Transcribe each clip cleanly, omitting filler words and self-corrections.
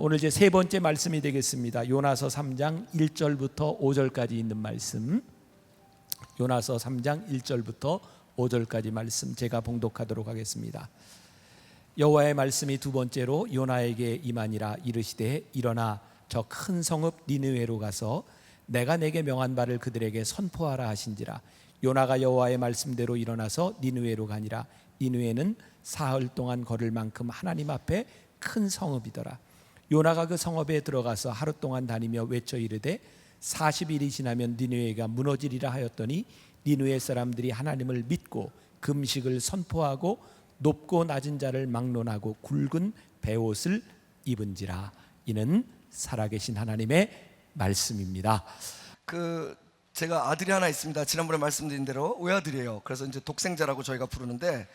오늘 제 세 번째 말씀이 되겠습니다. 요나서 3장 1절부터 5절까지 있는 말씀. 요나서 3장 1절부터 5절까지 말씀 제가 봉독하도록 하겠습니다. 여호와의 말씀이 두 번째로 요나에게 임하니라. 이르시되 일어나 저 큰 성읍 니느웨로 가서 내가 내게 명한 바를 그들에게 선포하라 하신지라. 요나가 여호와의 말씀대로 일어나서 니느웨로 가니라. 니느웨는 사흘 동안 걸을 만큼 하나님 앞에 큰 성읍이더라. 요나가 그 성읍에 들어가서 하루 동안 다니며 외쳐 이르되 40일이 지나면 니느웨가 무너지리라 하였더니 니느웨 사람들이 하나님을 믿고 금식을 선포하고 높고 낮은 자를 막론하고 굵은 베옷을 입은지라. 이는 살아계신 하나님의 말씀입니다. 제가 아들이 하나 있습니다. 지난번에 말씀드린 대로 외아들이에요. 그래서 이제 독생자라고 저희가 부르는데,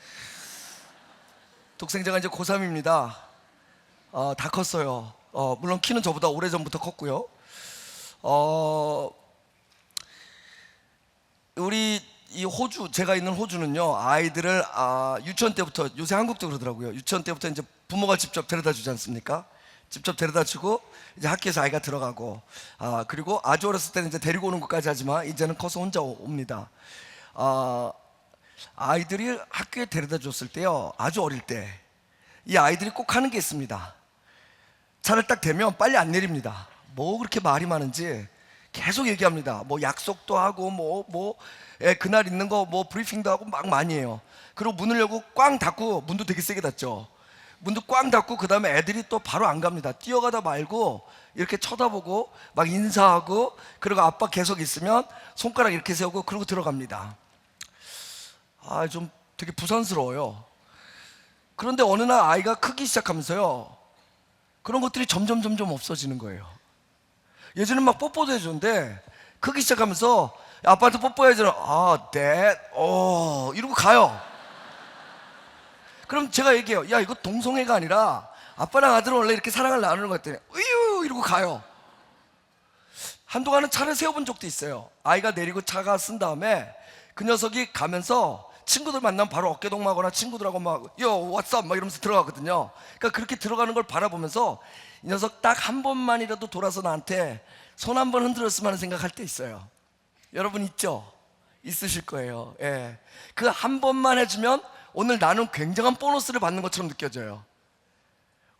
독생자가 이제 고3입니다. 다 컸어요. 물론 키는 저보다 오래전부터 컸고요. 우리 이 호주, 제가 있는 호주는요, 아이들을 유치원 때부터, 요새 한국도 그러더라고요. 유치원 때부터 이제 부모가 직접 데려다 주지 않습니까? 직접 데려다 주고 이제 학교에서 아이가 들어가고, 그리고 아주 어렸을 때는 이제 데리고 오는 것까지 하지만 이제는 커서 혼자 옵니다. 아이들이 학교에 데려다 줬을 때요, 아주 어릴 때 이 아이들이 꼭 하는 게 있습니다. 차를 딱 대면 빨리 안 내립니다. 뭐 그렇게 말이 많은지 계속 얘기합니다. 뭐 약속도 하고 그날 있는 거 뭐 브리핑도 하고 막 많이 해요. 그리고 문을 열고 꽝 닫고, 문도 되게 세게 닫죠. 문도 꽝 닫고 그 다음에 애들이 또 바로 안 갑니다. 뛰어가다 말고 이렇게 쳐다보고 막 인사하고, 그리고 아빠 계속 있으면 손가락 이렇게 세우고 그러고 들어갑니다. 좀 되게 부산스러워요. 그런데 어느 날 아이가 크기 시작하면서요, 그런 것들이 점점 없어지는 거예요. 예전엔 막 뽀뽀도 해주는데 크기 시작하면서 아빠한테 뽀뽀해야죠. 이러고 가요. 그럼 제가 얘기해요. 야, 이거 동성애가 아니라 아빠랑 아들은 원래 이렇게 사랑을 나누는 것 같더니 으유 이러고 가요. 한동안은 차를 세워본 적도 있어요. 아이가 내리고 차가 쓴 다음에 그 녀석이 가면서 친구들 만나면 바로 어깨동무하거나 친구들하고 막 요 왓츠업 막 이러면서 들어가거든요. 그러니까 그렇게 들어가는 걸 바라보면서 이 녀석 딱 한 번만이라도 돌아서 나한테 손 한 번 흔들었으면 하는 생각할 때 있어요. 여러분 있죠? 있으실 거예요. 예. 그 한 번만 해주면 오늘 나는 굉장한 보너스를 받는 것처럼 느껴져요.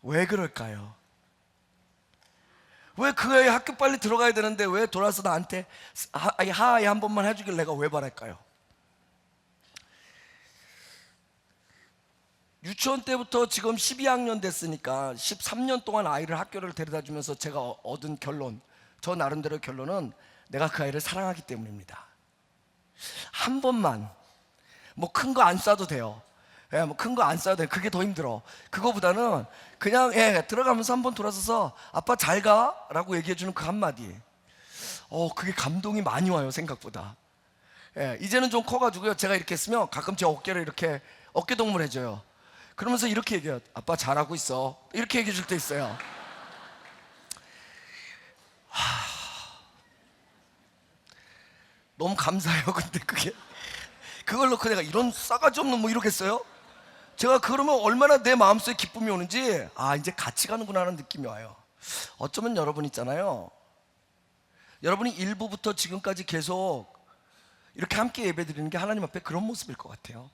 왜 그럴까요? 왜 그 애 학교 빨리 들어가야 되는데 왜 돌아서 나한테 하이 한 번만 해주길 내가 왜 바랄까요? 유치원 때부터 지금 12학년 됐으니까 13년 동안 아이를 학교를 데려다 주면서 제가 얻은 결론, 저 나름대로 결론은 내가 그 아이를 사랑하기 때문입니다. 한 번만, 뭐 큰 거 안 싸도 돼요. 뭐 큰 거 안 싸도 돼요. 그게 더 힘들어. 그거보다는 그냥 들어가면서 한번 돌아서서 아빠 잘 가 라고 얘기해 주는 그 한마디, 그게 감동이 많이 와요, 생각보다. 이제는 좀 커가지고요, 제가 이렇게 했으면 가끔 제 어깨를 이렇게 어깨 동무를 해줘요. 그러면서 이렇게 얘기해요. 아빠 잘하고 있어. 이렇게 얘기해 줄 때 있어요. 너무 감사해요. 근데 그걸 놓고 내가 이런 싸가지 없는 뭐 이러겠어요? 제가 그러면 얼마나 내 마음속에 기쁨이 오는지, 이제 같이 가는구나 하는 느낌이 와요. 어쩌면 여러분 있잖아요, 여러분이 1부부터 지금까지 계속 이렇게 함께 예배드리는 게 하나님 앞에 그런 모습일 것 같아요.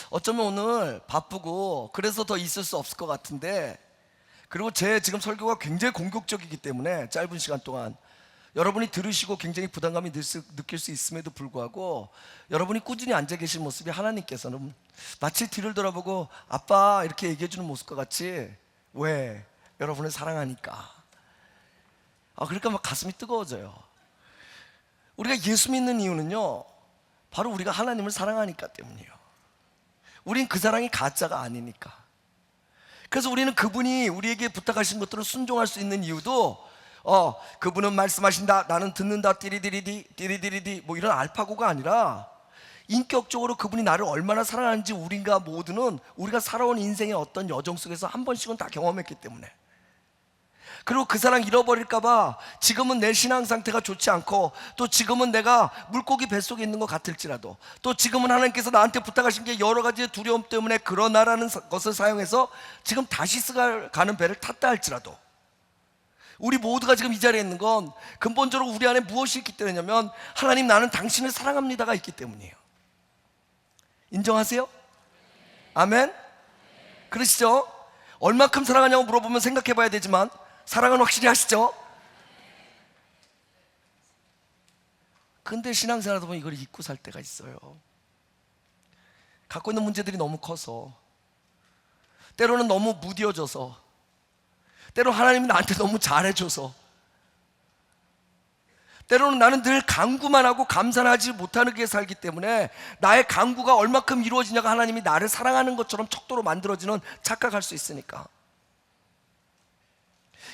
어쩌면 오늘 바쁘고 그래서 더 있을 수 없을 것 같은데, 그리고 제 지금 설교가 굉장히 공격적이기 때문에 짧은 시간 동안 여러분이 들으시고 굉장히 부담감이 느낄 수 있음에도 불구하고 여러분이 꾸준히 앉아 계신 모습이 하나님께서는 마치 뒤를 돌아보고 아빠 이렇게 얘기해 주는 모습과 같이, 왜? 여러분을 사랑하니까. 그러니까 막 가슴이 뜨거워져요. 우리가 예수 믿는 이유는요, 바로 우리가 하나님을 사랑하니까 때문이에요. 우린 그 사랑이 가짜가 아니니까. 그래서 우리는 그분이 우리에게 부탁하신 것들을 순종할 수 있는 이유도, 그분은 말씀하신다, 나는 듣는다, 띠리디리디 뭐 이런 알파고가 아니라 인격적으로 그분이 나를 얼마나 사랑하는지 우리가 모두는 우리가 살아온 인생의 어떤 여정 속에서 한 번씩은 다 경험했기 때문에. 그리고 그 사랑 잃어버릴까봐 지금은 내 신앙 상태가 좋지 않고, 또 지금은 내가 물고기 뱃속에 있는 것 같을지라도, 또 지금은 하나님께서 나한테 부탁하신 게 여러 가지 두려움 때문에 그러나라는 것을 사용해서 지금 다시스 가는 배를 탔다 할지라도, 우리 모두가 지금 이 자리에 있는 건 근본적으로 우리 안에 무엇이 있기 때문이냐면, 하나님 나는 당신을 사랑합니다가 있기 때문이에요. 인정하세요? 아멘? 그러시죠? 얼마큼 사랑하냐고 물어보면 생각해 봐야 되지만 사랑은 확실히 하시죠? 근데 신앙생활 하다 보면 이걸 잊고 살 때가 있어요. 갖고 있는 문제들이 너무 커서, 때로는 너무 무뎌져서, 때로 하나님이 나한테 너무 잘해줘서, 때로는 나는 늘 간구만 하고 감사하지 못하는 게 살기 때문에 나의 간구가 얼마큼 이루어지냐가 하나님이 나를 사랑하는 것처럼 척도로 만들어지는 착각할 수 있으니까.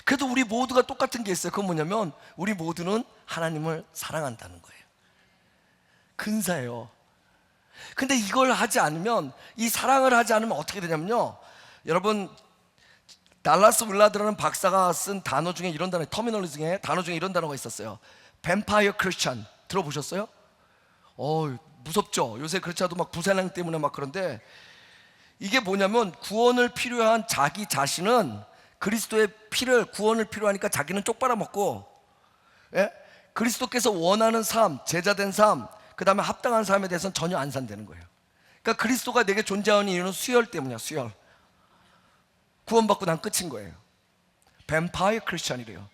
그래도 우리 모두가 똑같은 게 있어요. 그건 뭐냐면 우리 모두는 하나님을 사랑한다는 거예요. 근사해요. 근데 이걸 하지 않으면, 이 사랑을 하지 않으면 어떻게 되냐면요, 여러분, 달라스 윌라드라는 박사가 쓴 단어 중에 이런 단어, 터미널 중에 단어 중에 이런 단어가 있었어요. 뱀파이어 크리스찬 들어보셨어요? 무섭죠? 요새 그렇지 않아도 막 부산행 때문에 막 그런데, 이게 뭐냐면 구원을 필요한 자기 자신은 그리스도의 피를, 구원을 필요하니까 자기는 쪽 빨아먹고, 예? 그리스도께서 원하는 삶, 제자된 삶, 그 다음에 합당한 삶에 대해서는 전혀 안 산다는 거예요. 그러니까 그리스도가 내게 존재하는 이유는 수혈 때문이야. 수혈. 구원받고 난 끝인 거예요. 뱀파이어 크리스찬이래요.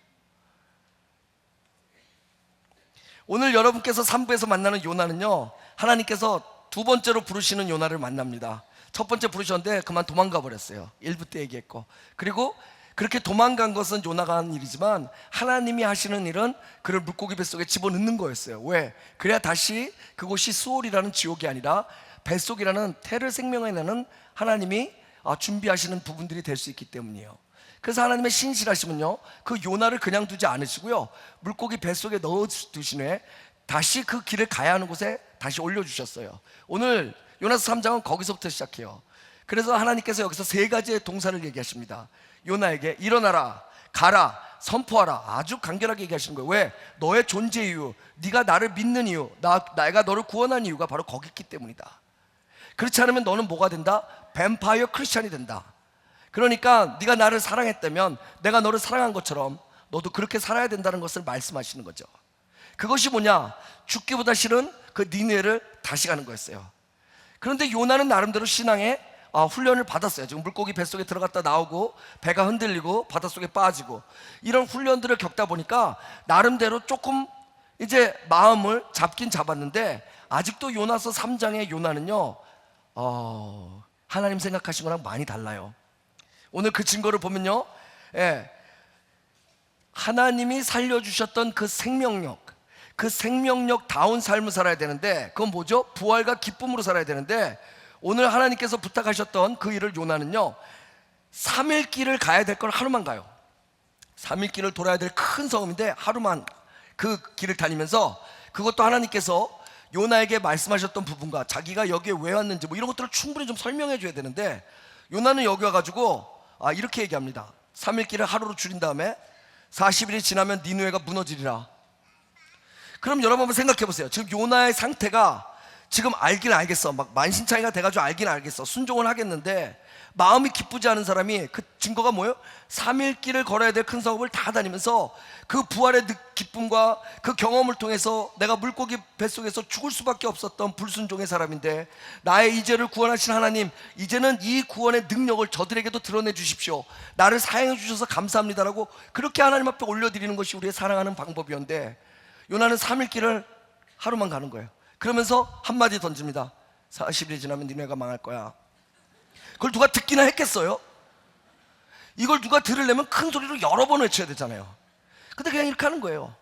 오늘 여러분께서 3부에서 만나는 요나는요, 하나님께서 두 번째로 부르시는 요나를 만납니다. 첫 번째 부르셨는데 그만 도망가 버렸어요. 1부 때 얘기했고, 그리고 그렇게 도망간 것은 요나가 한 일이지만 하나님이 하시는 일은 그를 물고기 뱃속에 집어넣는 거였어요. 왜? 그래야 다시 그곳이 수올이라는 지옥이 아니라 뱃속이라는 태를 생명해내는 하나님이 준비하시는 부분들이 될 수 있기 때문이에요. 그래서 하나님의 신실하심은요, 그 요나를 그냥 두지 않으시고요, 물고기 뱃속에 넣어두신 후에 다시 그 길을 가야 하는 곳에 다시 올려주셨어요. 오늘 요나서 3장은 거기서부터 시작해요. 그래서 하나님께서 여기서 세 가지의 동사를 얘기하십니다. 요나에게 일어나라, 가라, 선포하라. 아주 간결하게 얘기하시는 거예요. 왜? 너의 존재 이유, 네가 나를 믿는 이유, 내가 너를 구원한 이유가 바로 거기 있기 때문이다. 그렇지 않으면 너는 뭐가 된다? 뱀파이어 크리스찬이 된다. 그러니까 네가 나를 사랑했다면 내가 너를 사랑한 것처럼 너도 그렇게 살아야 된다는 것을 말씀하시는 거죠. 그것이 뭐냐? 죽기보다 싫은 그 니느웨를 다시 가는 거였어요. 그런데 요나는 나름대로 신앙의 훈련을 받았어요. 지금 물고기 뱃속에 들어갔다 나오고 배가 흔들리고 바닷속에 빠지고 이런 훈련들을 겪다 보니까 나름대로 조금 이제 마음을 잡긴 잡았는데, 아직도 요나서 3장의 요나는요, 하나님 생각하신 거랑 많이 달라요. 오늘 그 증거를 보면요, 하나님이 살려주셨던 그 생명력다운 삶을 살아야 되는데, 그건 뭐죠? 부활과 기쁨으로 살아야 되는데, 오늘 하나님께서 부탁하셨던 그 일을 요나는요, 3일 길을 가야 될 걸 하루만 가요. 3일 길을 돌아야 될 큰 성읍인데 하루만 그 길을 다니면서, 그것도 하나님께서 요나에게 말씀하셨던 부분과 자기가 여기에 왜 왔는지 뭐 이런 것들을 충분히 좀 설명해 줘야 되는데, 요나는 여기 와가지고 이렇게 얘기합니다. 3일 길을 하루로 줄인 다음에 40일이 지나면 니느웨가 무너지리라. 그럼 여러분 한번 생각해 보세요. 지금 요나의 상태가 지금 알긴 알겠어, 막 만신창이가 돼가지고 알긴 알겠어, 순종을 하겠는데 마음이 기쁘지 않은 사람이, 그 증거가 뭐예요? 3일 길을 걸어야 될 큰 성읍을 다 다니면서 그 부활의 기쁨과 그 경험을 통해서 내가 물고기 뱃속에서 죽을 수밖에 없었던 불순종의 사람인데, 나의 이 죄를 구원하신 하나님, 이제는 이 구원의 능력을 저들에게도 드러내 주십시오, 나를 사용해 주셔서 감사합니다라고 그렇게 하나님 앞에 올려드리는 것이 우리의 사랑하는 방법이었는데, 요나는 3일 길을 하루만 가는 거예요. 그러면서 한마디 던집니다. 40일이 지나면 니네가 망할 거야. 그걸 누가 듣기나 했겠어요? 이걸 누가 들으려면 큰 소리로 여러 번 외쳐야 되잖아요. 근데 그냥 이렇게 하는 거예요.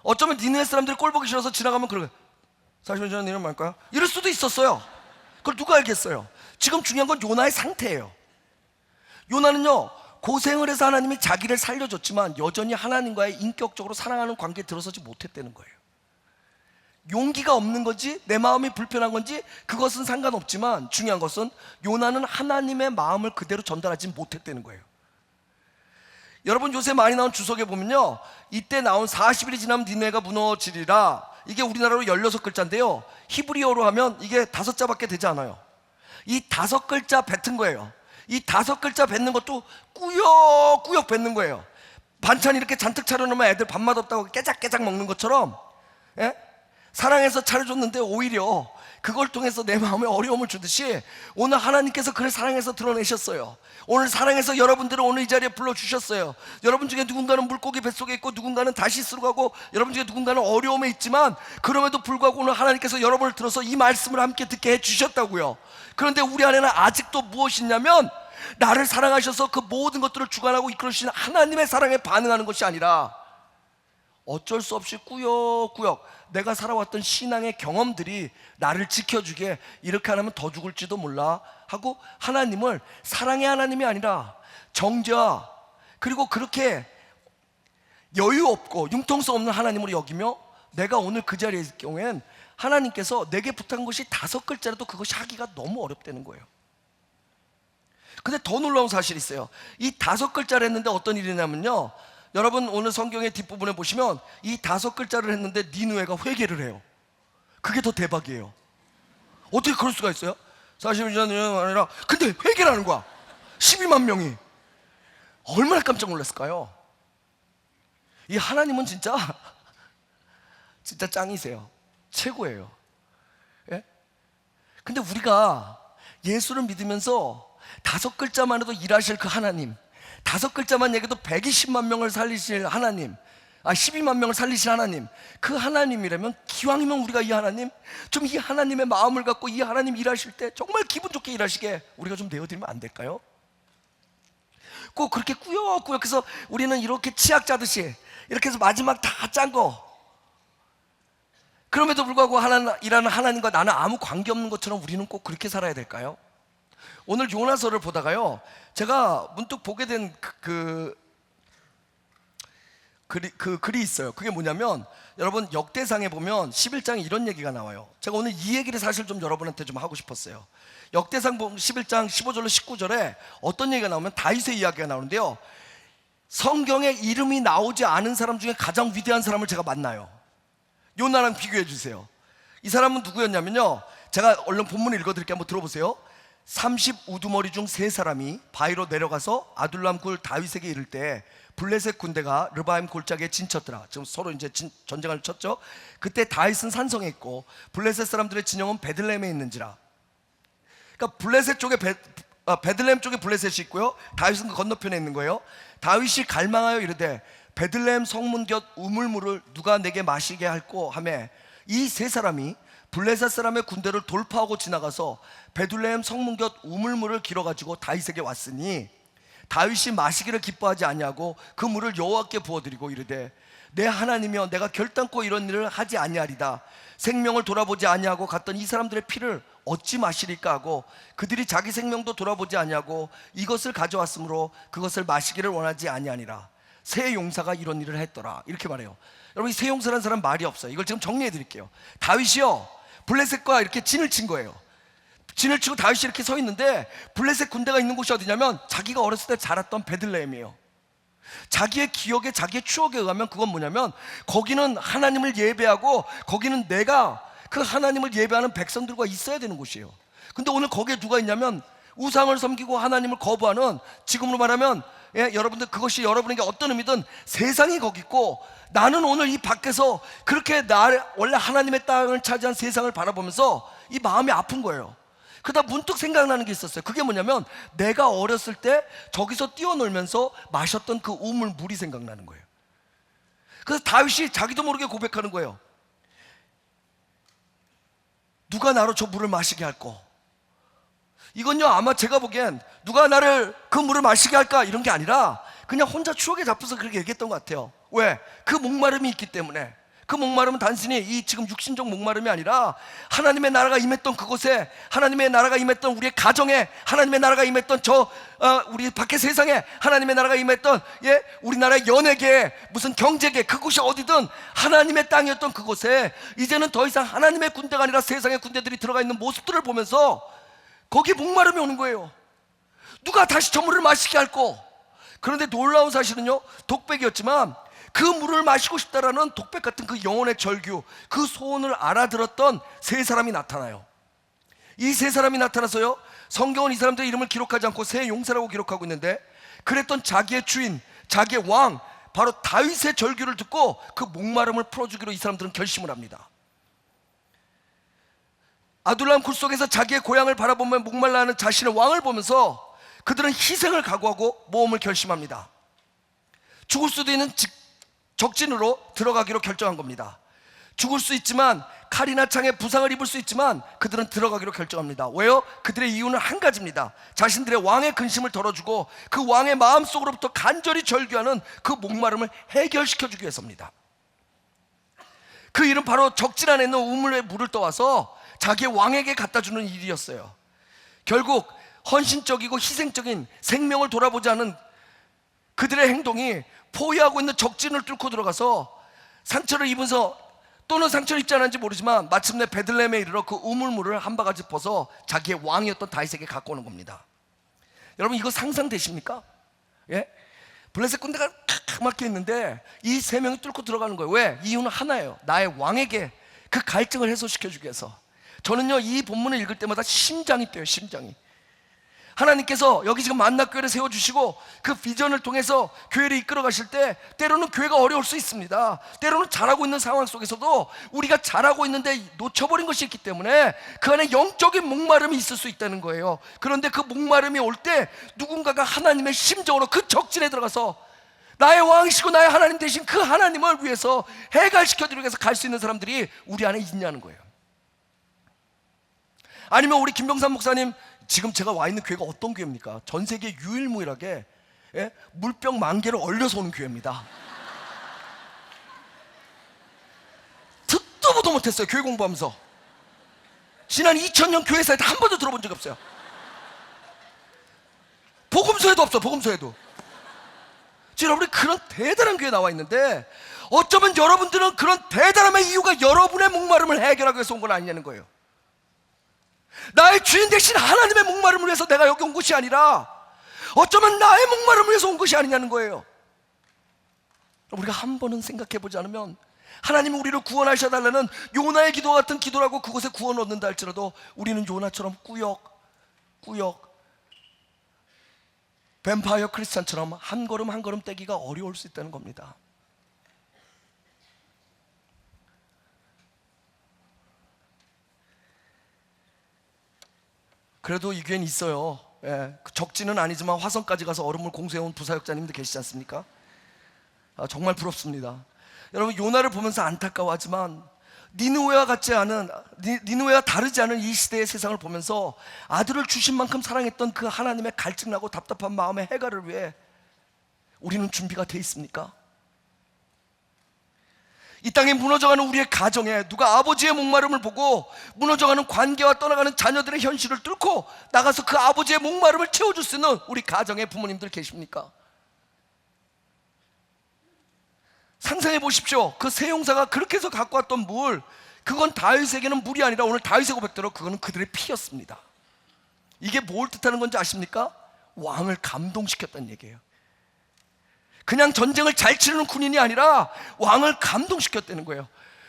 어쩌면 니네 사람들이 꼴 보기 싫어서 지나가면 그러고 40일 지나면 니네 망할 거야? 이럴 수도 있었어요. 그걸 누가 알겠어요? 지금 중요한 건 요나의 상태예요. 요나는요, 고생을 해서 하나님이 자기를 살려줬지만 여전히 하나님과의 인격적으로 사랑하는 관계에 들어서지 못했다는 거예요. 용기가 없는 건지 내 마음이 불편한 건지 그것은 상관없지만, 중요한 것은 요나는 하나님의 마음을 그대로 전달하지 못했다는 거예요. 여러분 요새 많이 나온 주석에 보면요, 이때 나온 40일이 지나면 니네가 무너지리라, 이게 우리나라로 16글자인데요 히브리어로 하면 이게 5자밖에 되지 않아요. 이 5글자 뱉은 거예요. 이 5글자 뱉는 것도 꾸역꾸역 뱉는 거예요. 반찬 이렇게 잔뜩 차려놓으면 애들 밥맛 없다고 깨작깨작 먹는 것처럼, 예? 사랑해서 차려줬는데 오히려 그걸 통해서 내 마음에 어려움을 주듯이 오늘 하나님께서 그를 사랑해서 드러내셨어요. 오늘 사랑해서 여러분들을 오늘 이 자리에 불러주셨어요. 여러분 중에 누군가는 물고기 뱃속에 있고, 누군가는 다시스로 가고, 여러분 중에 누군가는 어려움에 있지만 그럼에도 불구하고 오늘 하나님께서 여러분을 들어서 이 말씀을 함께 듣게 해주셨다고요. 그런데 우리 안에는 아직도 무엇이 있냐면, 나를 사랑하셔서 그 모든 것들을 주관하고 이끌으시는 하나님의 사랑에 반응하는 것이 아니라 어쩔 수 없이 꾸역꾸역 내가 살아왔던 신앙의 경험들이 나를 지켜주게, 이렇게 안 하면 더 죽을지도 몰라 하고 하나님을 사랑의 하나님이 아니라 정죄와, 그리고 그렇게 여유 없고 융통성 없는 하나님으로 여기며, 내가 오늘 그 자리에 있을 경우엔 하나님께서 내게 부탁한 것이 5글자라도 그것이 하기가 너무 어렵다는 거예요. 근데 더 놀라운 사실이 있어요. 이 5글자를 했는데 어떤 일이 있냐면요, 여러분 오늘 성경의 뒷부분에 보시면 이 5글자를 했는데 니느웨가 회개를 해요. 그게 더 대박이에요. 어떻게 그럴 수가 있어요? 40년 아니라, 근데 회개를 하는 거야. 12만 명이. 얼마나 깜짝 놀랐을까요? 이 하나님은 진짜 짱이세요. 최고예요. 예? 근데 우리가 예수를 믿으면서 5글자만 해도 일하실 그 하나님, 5글자만 얘기해도 120만 명을 살리실 하나님, 12만 명을 살리실 하나님, 그 하나님이라면 기왕이면 우리가 이 하나님, 좀 이 하나님의 마음을 갖고 이 하나님 일하실 때 정말 기분 좋게 일하시게 우리가 좀 내어드리면 안 될까요? 꼭 그렇게 꾸역꾸역 해서 우리는 이렇게 치약 짜듯이 이렇게 해서 마지막 다 짠 거, 그럼에도 불구하고 일하는 하나님과 나는 아무 관계없는 것처럼 우리는 꼭 그렇게 살아야 될까요? 오늘 요나서를 보다가요, 제가 문득 보게 된 글이 있어요. 그게 뭐냐면, 여러분 역대상에 보면 11장에 이런 얘기가 나와요. 제가 오늘 이 얘기를 사실 좀 여러분한테 좀 하고 싶었어요. 역대상 11장 15절로 19절에 어떤 얘기가 나오면 다윗의 이야기가 나오는데요, 성경에 이름이 나오지 않은 사람 중에 가장 위대한 사람을 제가 만나요. 요나랑 비교해 주세요. 이 사람은 누구였냐면요, 제가 얼른 본문을 읽어드릴게요. 한번 들어보세요. 30 우두머리 중 3사람이 바위로 내려가서 아둘람 굴 다윗에게 이를 때 블레셋 군대가 르바임 골짜기에 진쳤더라. 지금 서로 이제 전쟁을 쳤죠. 그때 다윗은 산성에 있고 블레셋 사람들의 진영은 베들레헴에 있는지라. 그러니까 블레셋 쪽에 베들레헴 쪽에 블레셋이 있고요, 다윗은 그 건너편에 있는 거예요. 다윗이 갈망하여 이르되 베들레헴 성문 곁 우물물을 누가 내게 마시게 할꼬 하매, 이 3사람이 블레셋 사람의 군대를 돌파하고 지나가서 베들레헴 성문 곁 우물물을 길어가지고 다윗에게 왔으니 다윗이 마시기를 기뻐하지 아니하고 그 물을 여호와께 부어드리고 이르되, 내 하나님이여 내가 결단코 이런 일을 하지 아니하리다. 생명을 돌아보지 아니하고 갔던 이 사람들의 피를 어찌 마시리까 하고 그들이 자기 생명도 돌아보지 아니하고 이것을 가져왔으므로 그것을 마시기를 원하지 아니하니라. 새 용사가 이런 일을 했더라. 이렇게 말해요. 여러분, 이 새 용사라는 사람 말이 없어요. 이걸 지금 정리해 드릴게요. 다윗이요, 블레셋과 이렇게 진을 친 거예요. 진을 치고 다윗이 이렇게 서 있는데, 블레셋 군대가 있는 곳이 어디냐면 자기가 어렸을 때 자랐던 베들레헴이에요. 자기의 기억에, 자기의 추억에 의하면 그건 뭐냐면, 거기는 하나님을 예배하고 거기는 내가 그 하나님을 예배하는 백성들과 있어야 되는 곳이에요. 근데 오늘 거기에 누가 있냐면 우상을 섬기고 하나님을 거부하는, 지금으로 말하면 여러분들 그것이 여러분에게 어떤 의미든 세상이 거기 있고, 나는 오늘 이 밖에서 그렇게 원래 하나님의 땅을 차지한 세상을 바라보면서 이 마음이 아픈 거예요. 그러다 문득 생각나는 게 있었어요. 그게 뭐냐면, 내가 어렸을 때 저기서 뛰어놀면서 마셨던 그 우물 물이 생각나는 거예요. 그래서 다윗이 자기도 모르게 고백하는 거예요. 누가 나로 저 물을 마시게 할꼬. 이건요, 아마 제가 보기엔 누가 나를 그 물을 마시게 할까 이런 게 아니라 그냥 혼자 추억에 잡혀서 그렇게 얘기했던 것 같아요. 왜? 그 목마름이 있기 때문에. 그 목마름은 단순히 이 지금 육신적 목마름이 아니라 하나님의 나라가 임했던 그곳에, 하나님의 나라가 임했던 우리의 가정에, 하나님의 나라가 임했던 우리 밖의 세상에, 하나님의 나라가 임했던 우리나라의 연예계, 무슨 경제계, 그곳이 어디든 하나님의 땅이었던 그곳에 이제는 더 이상 하나님의 군대가 아니라 세상의 군대들이 들어가 있는 모습들을 보면서 거기에 목마름이 오는 거예요. 누가 다시 저 물을 마시게 할꼬. 그런데 놀라운 사실은요, 독백이었지만 그 물을 마시고 싶다라는 독백 같은 그 영혼의 절규, 그 소원을 알아들었던 세 사람이 나타나요. 이 세 사람이 나타나서요, 성경은 이 사람들의 이름을 기록하지 않고 세 용사라고 기록하고 있는데, 그랬던 자기의 주인, 자기의 왕, 바로 다윗의 절규를 듣고 그 목마름을 풀어주기로 이 사람들은 결심을 합니다. 아둘람 굴 속에서 자기의 고향을 바라보며 목말라 하는 자신의 왕을 보면서 그들은 희생을 각오하고 모험을 결심합니다. 죽을 수도 있는 적진으로 들어가기로 결정한 겁니다. 죽을 수 있지만, 칼이나 창에 부상을 입을 수 있지만 그들은 들어가기로 결정합니다. 왜요? 그들의 이유는 한 가지입니다. 자신들의 왕의 근심을 덜어주고 그 왕의 마음속으로부터 간절히 절규하는 그 목마름을 해결시켜주기 위해서입니다. 그 일은 바로 적진 안에 있는 우물에 물을 떠와서 자기의 왕에게 갖다주는 일이었어요. 결국 헌신적이고 희생적인 생명을 돌아보지 않은 그들의 행동이 포위하고 있는 적진을 뚫고 들어가서 상처를 입어서, 또는 상처를 입지 않았는지 모르지만 마침내 베들레헴에 이르러 그 우물물을 한 바가지 퍼서 자기의 왕이었던 다윗에게 갖고 오는 겁니다. 여러분, 이거 상상되십니까? 예? 블레셋 군대가 탁 막혀 있는데 이 세 명이 뚫고 들어가는 거예요. 왜? 이유는 하나예요. 나의 왕에게 그 갈증을 해소시켜주기 위해서. 저는요, 이 본문을 읽을 때마다 심장이 뛰어요. 심장이. 하나님께서 여기 지금 만나교회를 세워주시고 그 비전을 통해서 교회를 이끌어 가실 때 때로는 교회가 어려울 수 있습니다. 때로는 잘하고 있는 상황 속에서도 우리가 잘하고 있는데 놓쳐버린 것이 있기 때문에 그 안에 영적인 목마름이 있을 수 있다는 거예요. 그런데 그 목마름이 올 때 누군가가 하나님의 심정으로 그 적진에 들어가서 나의 왕이시고 나의 하나님 되신 그 하나님을 위해서 해결시켜드리기 위해서 갈 수 있는 사람들이 우리 안에 있냐는 거예요. 아니면 우리 김병삼 목사님, 지금 제가 와 있는 교회가 어떤 교회입니까? 전 세계 유일무이하게 물병 10,000개를 얼려서 오는 교회입니다. 듣도 보도 못했어요. 교회 공부하면서. 지난 2000년 교회사에 한 번도 들어본 적이 없어요. 복음서에도 없어. 복음서에도. 지금 여러분이 그런 대단한 교회에 나와 있는데 어쩌면 여러분들은 그런 대단함의 이유가 여러분의 목마름을 해결하기 위해서 온 건 아니냐는 거예요. 나의 주인 되신 하나님의 목마름을 위해서 내가 여기 온 것이 아니라 어쩌면 나의 목마름을 위해서 온 것이 아니냐는 거예요. 우리가 한 번은 생각해 보지 않으면 하나님이 우리를 구원하셔달라는 요나의 기도 같은 기도를 하고 그곳에 구원을 얻는다 할지라도 우리는 요나처럼 꾸역꾸역 뱀파이어 크리스찬처럼 한 걸음 한 걸음 떼기가 어려울 수 있다는 겁니다. 그래도 이 교회는 있어요. 예, 적지는 아니지만 화성까지 가서 얼음물 공수해온 부사역자님들 계시지 않습니까? 정말 부럽습니다. 여러분, 요나를 보면서 안타까워하지만 니느웨와 다르지 않은 이 시대의 세상을 보면서 아들을 주신 만큼 사랑했던 그 하나님의 갈증나고 답답한 마음의 해결을 위해 우리는 준비가 돼 있습니까? 이 땅에 무너져가는 우리의 가정에 누가 아버지의 목마름을 보고 무너져가는 관계와 떠나가는 자녀들의 현실을 뚫고 나가서 그 아버지의 목마름을 채워줄 수 있는 우리 가정의 부모님들 계십니까? 상상해 보십시오. 그 세 용사가 그렇게 해서 갖고 왔던 물, 그건 다윗에게는 물이 아니라 오늘 다윗의 고백대로 그거는 그들의 피였습니다. 이게 뭘 뜻하는 건지 아십니까? 왕을 감동시켰다는 얘기예요. 그냥 전쟁을 잘 치르는 군인이 아니라 왕을 감동시켰다는 거예요.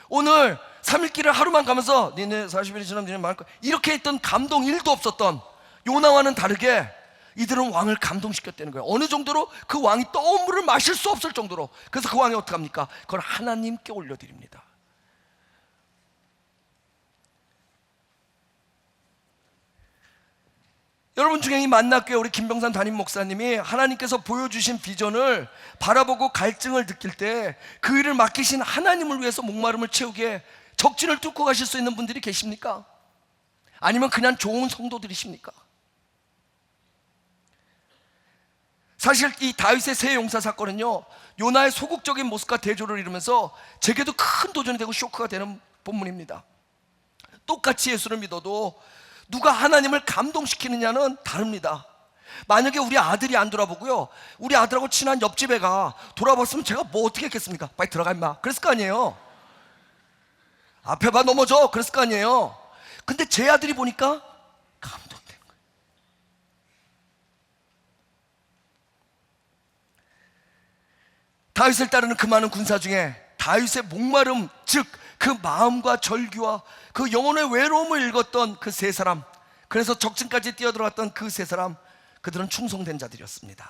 오늘 3일길을 하루만 가면서 니네 40일이 지나면 니네 망할 거야, 이렇게 했던 감동 1도 없었던 요나와는 다르게 이들은 왕을 감동시켰다는 거예요. 어느 정도로 그 왕이 떠온 물을 마실 수 없을 정도로. 그래서 그 왕이 어떻게 합니까? 그걸 하나님께 올려드립니다. 여러분 중에 이 만나교회 우리 김병산 담임 목사님이 하나님께서 보여주신 비전을 바라보고 갈증을 느낄 때 그 일을 맡기신 하나님을 위해서 목마름을 채우기에 적진을 뚫고 가실 수 있는 분들이 계십니까? 아니면 그냥 좋은 성도들이십니까? 사실 이 다윗의 세 용사 사건은요, 요나의 소극적인 모습과 대조를 이루면서 제게도 큰 도전이 되고 쇼크가 되는 본문입니다. 똑같이 예수를 믿어도 누가 하나님을 감동시키느냐는 다릅니다. 만약에 우리 아들이 안 돌아보고요, 우리 아들하고 친한 옆집 애가 돌아봤으면 제가 뭐 어떻게 했겠습니까? 빨리 들어가 임마 그랬을 거 아니에요. 앞에 봐 넘어져 그랬을 거 아니에요. 근데 제 아들이 보니까 감동된 거예요. 다윗을 따르는 그 많은 군사 중에 다윗의 목마름, 즉 그 마음과 절규와 그 영혼의 외로움을 읽었던 그 세 사람, 그래서 적진까지 뛰어들어갔던 그 세 사람, 그들은 충성된 자들이었습니다.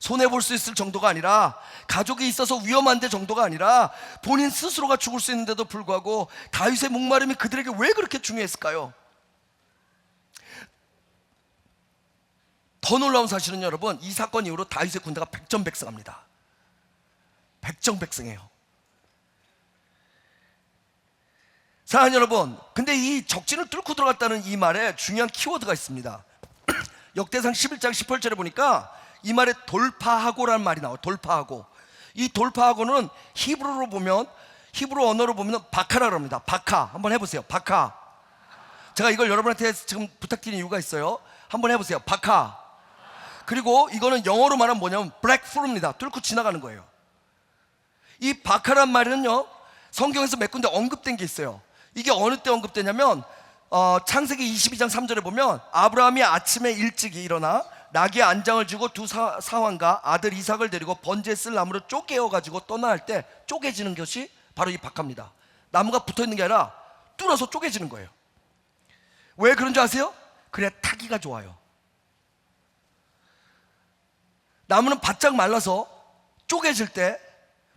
손해볼 수 있을 정도가 아니라, 가족이 있어서 위험한데 정도가 아니라 본인 스스로가 죽을 수 있는데도 불구하고 다윗의 목마름이 그들에게 왜 그렇게 중요했을까요? 더 놀라운 사실은 여러분, 이 사건 이후로 다윗의 군대가 백전백승합니다. 백전백승해요. 사랑하는 여러분, 근데 이 적진을 뚫고 들어갔다는 이 말에 중요한 키워드가 있습니다. 역대상 11장 18절에 보니까 이 말에 돌파하고라는 말이 나와요. 돌파하고. 이 돌파하고는 히브리어 언어로 보면 바카라고 합니다. 바카. 한번 해보세요. 바카. 제가 이걸 여러분한테 지금 부탁드리는 이유가 있어요. 한번 해보세요. 바카. 그리고 이거는 영어로 말하면 뭐냐면 블랙풀입니다. 뚫고 지나가는 거예요. 이 바카란 말은요, 성경에서 몇 군데 언급된 게 있어요. 이게 어느 때 언급되냐면 창세기 22장 3절에 보면 아브라함이 아침에 일찍이 일어나 나귀의 안장을 주고 두 사환과 아들 이삭을 데리고 번제에 쓸 나무를 쪼개어가지고 떠나 할 때 쪼개지는 것이 바로 이 바카입니다. 나무가 붙어있는 게 아니라 뚫어서 쪼개지는 거예요. 왜 그런 줄 아세요? 그래야 타기가 좋아요. 나무는 바짝 말라서 쪼개질 때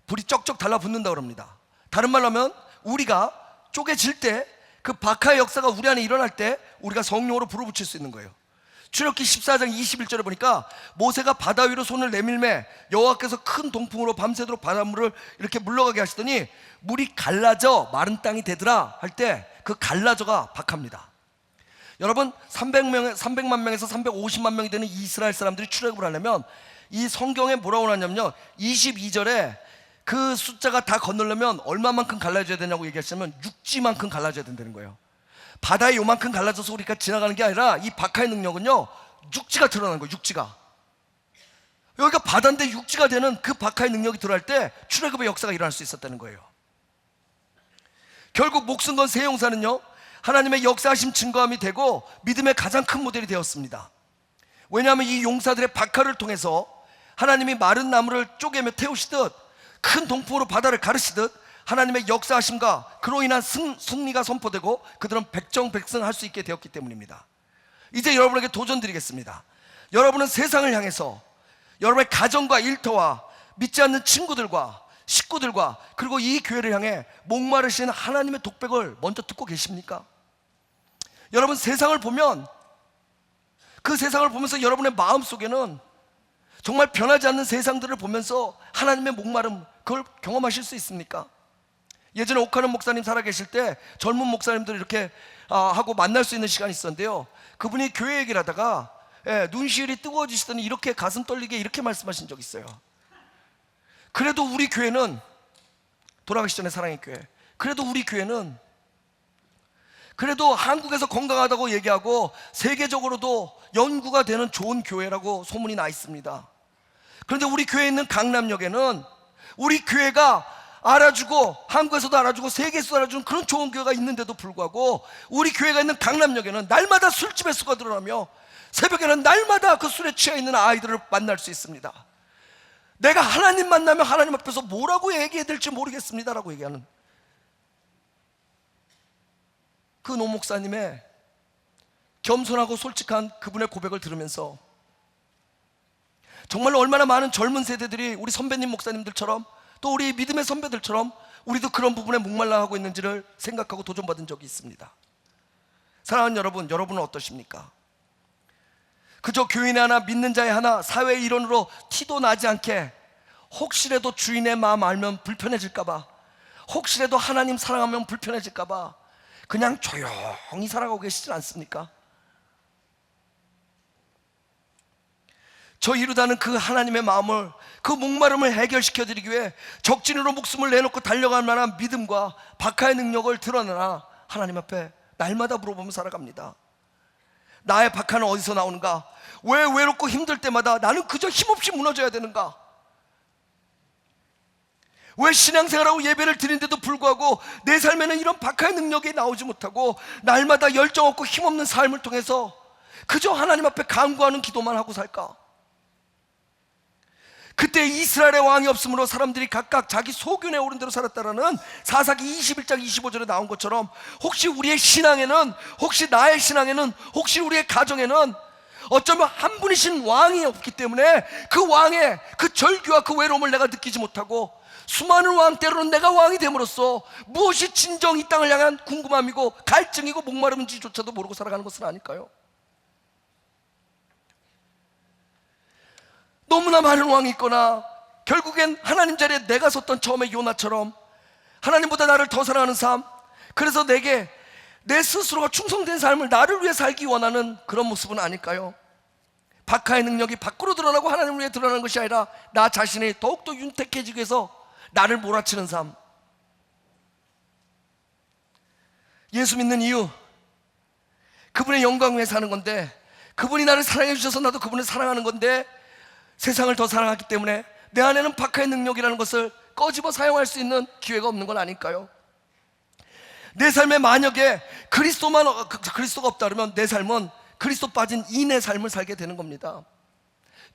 불이 쩍쩍 달라붙는다고 합니다. 다른 말로 하면 우리가 쪼개질 때, 그 바카의 역사가 우리 안에 일어날 때 우리가 성령으로 불을 붙일 수 있는 거예요. 출애굽기 14장 21절에 보니까 모세가 바다 위로 손을 내밀매 여호와께서 큰 동풍으로 밤새도록 바닷물을 이렇게 물러가게 하시더니 물이 갈라져 마른 땅이 되더라 할 때 그 갈라져가 바카입니다. 여러분, 300만 명에서 350만 명이 되는 이스라엘 사람들이 출애굽을 하려면 이 성경에 뭐라고 나냐면요, 22절에 그 숫자가 다 건너려면 얼마만큼 갈라져야 되냐고 얘기하시면 육지만큼 갈라져야 된다는 거예요. 바다에 요만큼 갈라져서 우리가 지나가는 게 아니라 이 바카의 능력은요, 육지가 드러나는 거예요. 육지가. 여기가 바다인데 육지가 되는 그 바카의 능력이 들어갈 때 출애굽의 역사가 일어날 수 있었다는 거예요. 결국 목숨 건 세 용사는요, 하나님의 역사하심 증거함이 되고 믿음의 가장 큰 모델이 되었습니다. 왜냐하면 이 용사들의 바카를 통해서 하나님이 마른 나무를 쪼개며 태우시듯 큰 동풍으로 바다를 가르시듯 하나님의 역사하심과 그로 인한 승리가 선포되고 그들은 백전백승할 수 있게 되었기 때문입니다. 이제 여러분에게 도전 드리겠습니다. 여러분은 세상을 향해서 여러분의 가정과 일터와 믿지 않는 친구들과 식구들과 그리고 이 교회를 향해 목마르신 하나님의 독백을 먼저 듣고 계십니까? 여러분, 세상을 보면, 그 세상을 보면서 여러분의 마음속에는 정말 변하지 않는 세상들을 보면서 하나님의 목마름, 그걸 경험하실 수 있습니까? 예전에 오카는 목사님 살아계실 때 젊은 목사님들 이렇게 하고 만날 수 있는 시간이 있었는데요, 그분이 교회 얘기를 하다가 눈시울이 뜨거워지시더니 이렇게 가슴 떨리게 이렇게 말씀하신 적이 있어요. 그래도 우리 교회는, 돌아가시 전에 사랑의 교회, 그래도 우리 교회는 그래도 한국에서 건강하다고 얘기하고 세계적으로도 연구가 되는 좋은 교회라고 소문이 나 있습니다. 그런데 우리 교회에 있는 강남역에는 우리 교회가 알아주고 한국에서도 알아주고 세계에서도 알아주는 그런 좋은 교회가 있는데도 불구하고 우리 교회가 있는 강남역에는 날마다 술집의 수가 늘어나며 새벽에는 날마다 그 술에 취해 있는 아이들을 만날 수 있습니다. 내가 하나님 만나면 하나님 앞에서 뭐라고 얘기해야 될지 모르겠습니다 라고 얘기하는 그 노 목사님의 겸손하고 솔직한 그분의 고백을 들으면서 정말로 얼마나 많은 젊은 세대들이 우리 선배님 목사님들처럼 또 우리 믿음의 선배들처럼 우리도 그런 부분에 목말라하고 있는지를 생각하고 도전받은 적이 있습니다. 사랑하는 여러분, 여러분은 어떠십니까? 그저 교인의 하나, 믿는 자의 하나, 사회의 일원으로 티도 나지 않게 혹시라도 주인의 마음 알면 불편해질까봐, 혹시라도 하나님 사랑하면 불편해질까봐 그냥 조용히 살아가고 계시지 않습니까? 저 이루다는 그 하나님의 마음을, 그 목마름을 해결시켜드리기 위해 적진으로 목숨을 내놓고 달려갈 만한 믿음과 바카의 능력을 드러내나 하나님 앞에 날마다 물어보며 살아갑니다. 나의 바카는 어디서 나오는가? 왜 외롭고 힘들 때마다 나는 그저 힘없이 무너져야 되는가? 왜 신앙생활하고 예배를 드리는데도 불구하고 내 삶에는 이런 바카의 능력이 나오지 못하고 날마다 열정 없고 힘없는 삶을 통해서 그저 하나님 앞에 간구하는 기도만 하고 살까? 그때 이스라엘의 왕이 없으므로 사람들이 각각 자기 소견에 오른 대로 살았다라는 사사기 21장 25절에 나온 것처럼, 혹시 우리의 신앙에는, 혹시 나의 신앙에는, 혹시 우리의 가정에는 어쩌면 한 분이신 왕이 없기 때문에 그 왕의 그 절규와 그 외로움을 내가 느끼지 못하고, 수많은 왕 때로는 내가 왕이 됨으로써 무엇이 진정 이 땅을 향한 궁금함이고 갈증이고 목마름인지조차도 모르고 살아가는 것은 아닐까요? 너무나 많은 왕이 있거나 결국엔 하나님 자리에 내가 섰던 처음에 요나처럼 하나님보다 나를 더 사랑하는 삶, 그래서 내게 내 스스로가 충성된 삶을 나를 위해 살기 원하는 그런 모습은 아닐까요? 박하의 능력이 밖으로 드러나고 하나님을 위해 드러나는 것이 아니라 나 자신이 더욱더 윤택해지기 위해서 나를 몰아치는 삶. 예수 믿는 이유, 그분의 영광 위해 사는 건데, 그분이 나를 사랑해 주셔서 나도 그분을 사랑하는 건데, 세상을 더 사랑하기 때문에 내 안에는 박하의 능력이라는 것을 꺼집어 사용할 수 있는 기회가 없는 건 아닐까요? 내 삶에 만약에 그리스도가 없다 그러면 내 삶은 그리스도 빠진 인의 삶을 살게 되는 겁니다.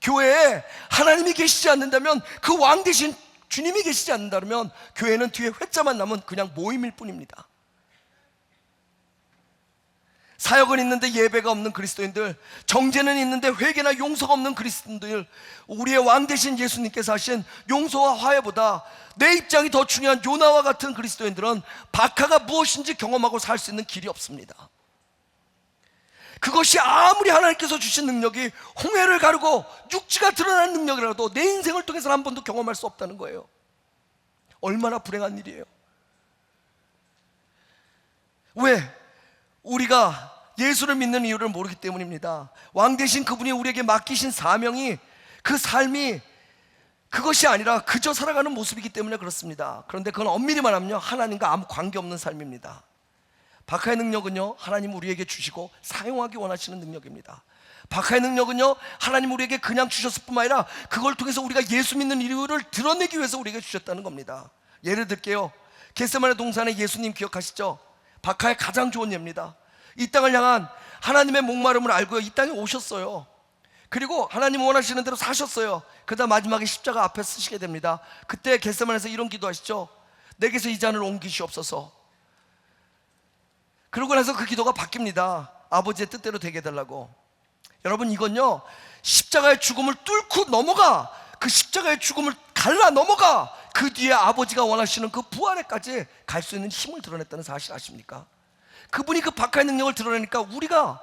교회에 하나님이 계시지 않는다면, 그 왕 대신 주님이 계시지 않는다면 교회는 뒤에 회자만 남은 그냥 모임일 뿐입니다. 사역은 있는데 예배가 없는 그리스도인들, 정죄는 있는데 회개나 용서가 없는 그리스도인들, 우리의 왕 대신 예수님께서 하신 용서와 화해보다 내 입장이 더 중요한 요나와 같은 그리스도인들은 박하가 무엇인지 경험하고 살 수 있는 길이 없습니다. 그것이 아무리 하나님께서 주신 능력이 홍해를 가르고 육지가 드러나는 능력이라도 내 인생을 통해서는 한 번도 경험할 수 없다는 거예요. 얼마나 불행한 일이에요. 왜? 우리가 예수를 믿는 이유를 모르기 때문입니다. 왕 대신 그분이 우리에게 맡기신 사명이, 그 삶이 그것이 아니라 그저 살아가는 모습이기 때문에 그렇습니다. 그런데 그건 엄밀히 말하면 하나님과 아무 관계없는 삶입니다. 박하의 능력은요, 하나님 우리에게 주시고 사용하기 원하시는 능력입니다. 박하의 능력은요, 하나님 우리에게 그냥 주셨을 뿐만 아니라 그걸 통해서 우리가 예수 믿는 이유를 드러내기 위해서 우리에게 주셨다는 겁니다. 예를 들게요, 겟세마네 동산에 예수님 기억하시죠? 박하의 가장 좋은 예입니다. 이 땅을 향한 하나님의 목마름을 알고요, 이 땅에 오셨어요. 그리고 하나님 원하시는 대로 사셨어요. 그러다 마지막에 십자가 앞에 쓰시게 됩니다. 그때 겟세마네에서 이런 기도하시죠. 내게서 이 잔을 옮기시옵소서. 그러고 나서 그 기도가 바뀝니다. 아버지의 뜻대로 되게 해달라고. 여러분, 이건요, 십자가의 죽음을 뚫고 넘어가, 그 십자가의 죽음을 갈라 넘어가 그 뒤에 아버지가 원하시는 그 부활에까지 갈 수 있는 힘을 드러냈다는 사실 아십니까? 그분이 그 박하의 능력을 드러내니까 우리가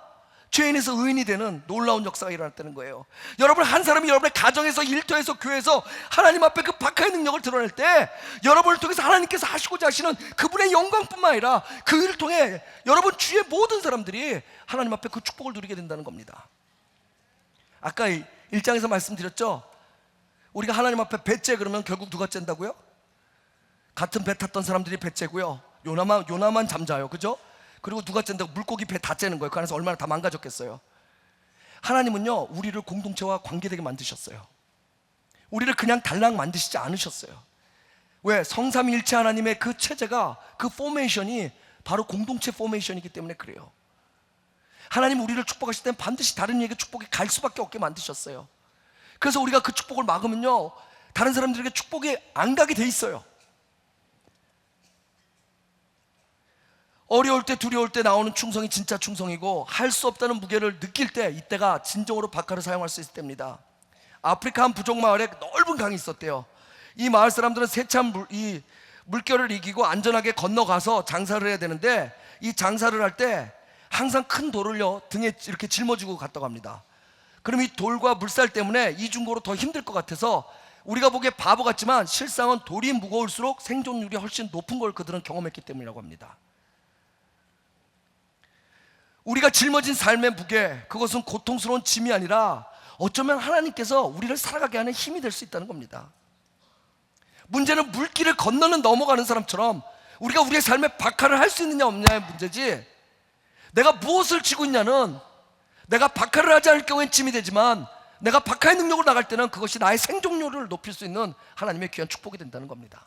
죄인에서 의인이 되는 놀라운 역사가 일어났다는 거예요. 여러분, 한 사람이 여러분의 가정에서, 일터에서, 교회에서 하나님 앞에 그 박하의 능력을 드러낼 때 여러분을 통해서 하나님께서 하시고자 하시는 그분의 영광뿐만 아니라 그 일을 통해 여러분 주위의 모든 사람들이 하나님 앞에 그 축복을 누리게 된다는 겁니다. 아까 1장에서 말씀드렸죠? 우리가 하나님 앞에 배째 그러면 결국 누가 쨘다고요? 같은 배 탔던 사람들이 배째고요, 요나만 잠자요, 그죠? 그리고 누가 쨘다고? 물고기 배 다 째는 거예요. 그 안에서 얼마나 다 망가졌겠어요. 하나님은요, 우리를 공동체와 관계되게 만드셨어요. 우리를 그냥 달랑 만드시지 않으셨어요. 왜? 성삼일체 하나님의 그 체제가, 그 포메이션이 바로 공동체 포메이션이기 때문에 그래요. 하나님 우리를 축복하실 때는 반드시 다른 이에게 축복이 갈 수밖에 없게 만드셨어요. 그래서 우리가 그 축복을 막으면요, 다른 사람들에게 축복이 안 가게 돼 있어요. 어려울 때, 두려울 때 나오는 충성이 진짜 충성이고, 할 수 없다는 무게를 느낄 때, 이때가 진정으로 박하를 사용할 수 있을 때입니다. 아프리카 한 부족 마을에 넓은 강이 있었대요. 이 마을 사람들은 세찬 물결을 이기고 안전하게 건너가서 장사를 해야 되는데, 이 장사를 할 때 항상 큰 돌을요, 등에 이렇게 짊어지고 갔다고 합니다. 그럼 이 돌과 물살 때문에 이중고로 더 힘들 것 같아서, 우리가 보기에 바보 같지만 실상은 돌이 무거울수록 생존율이 훨씬 높은 걸 그들은 경험했기 때문이라고 합니다. 우리가 짊어진 삶의 무게, 그것은 고통스러운 짐이 아니라 어쩌면 하나님께서 우리를 살아가게 하는 힘이 될 수 있다는 겁니다. 문제는 물길을 건너는 넘어가는 사람처럼 우리가 우리의 삶에 박하를 할 수 있느냐 없느냐의 문제지, 내가 무엇을 쥐고 있냐는, 내가 박하를 하지 않을 경우엔 짐이 되지만 내가 박하의 능력으로 나갈 때는 그것이 나의 생존율을 높일 수 있는 하나님의 귀한 축복이 된다는 겁니다.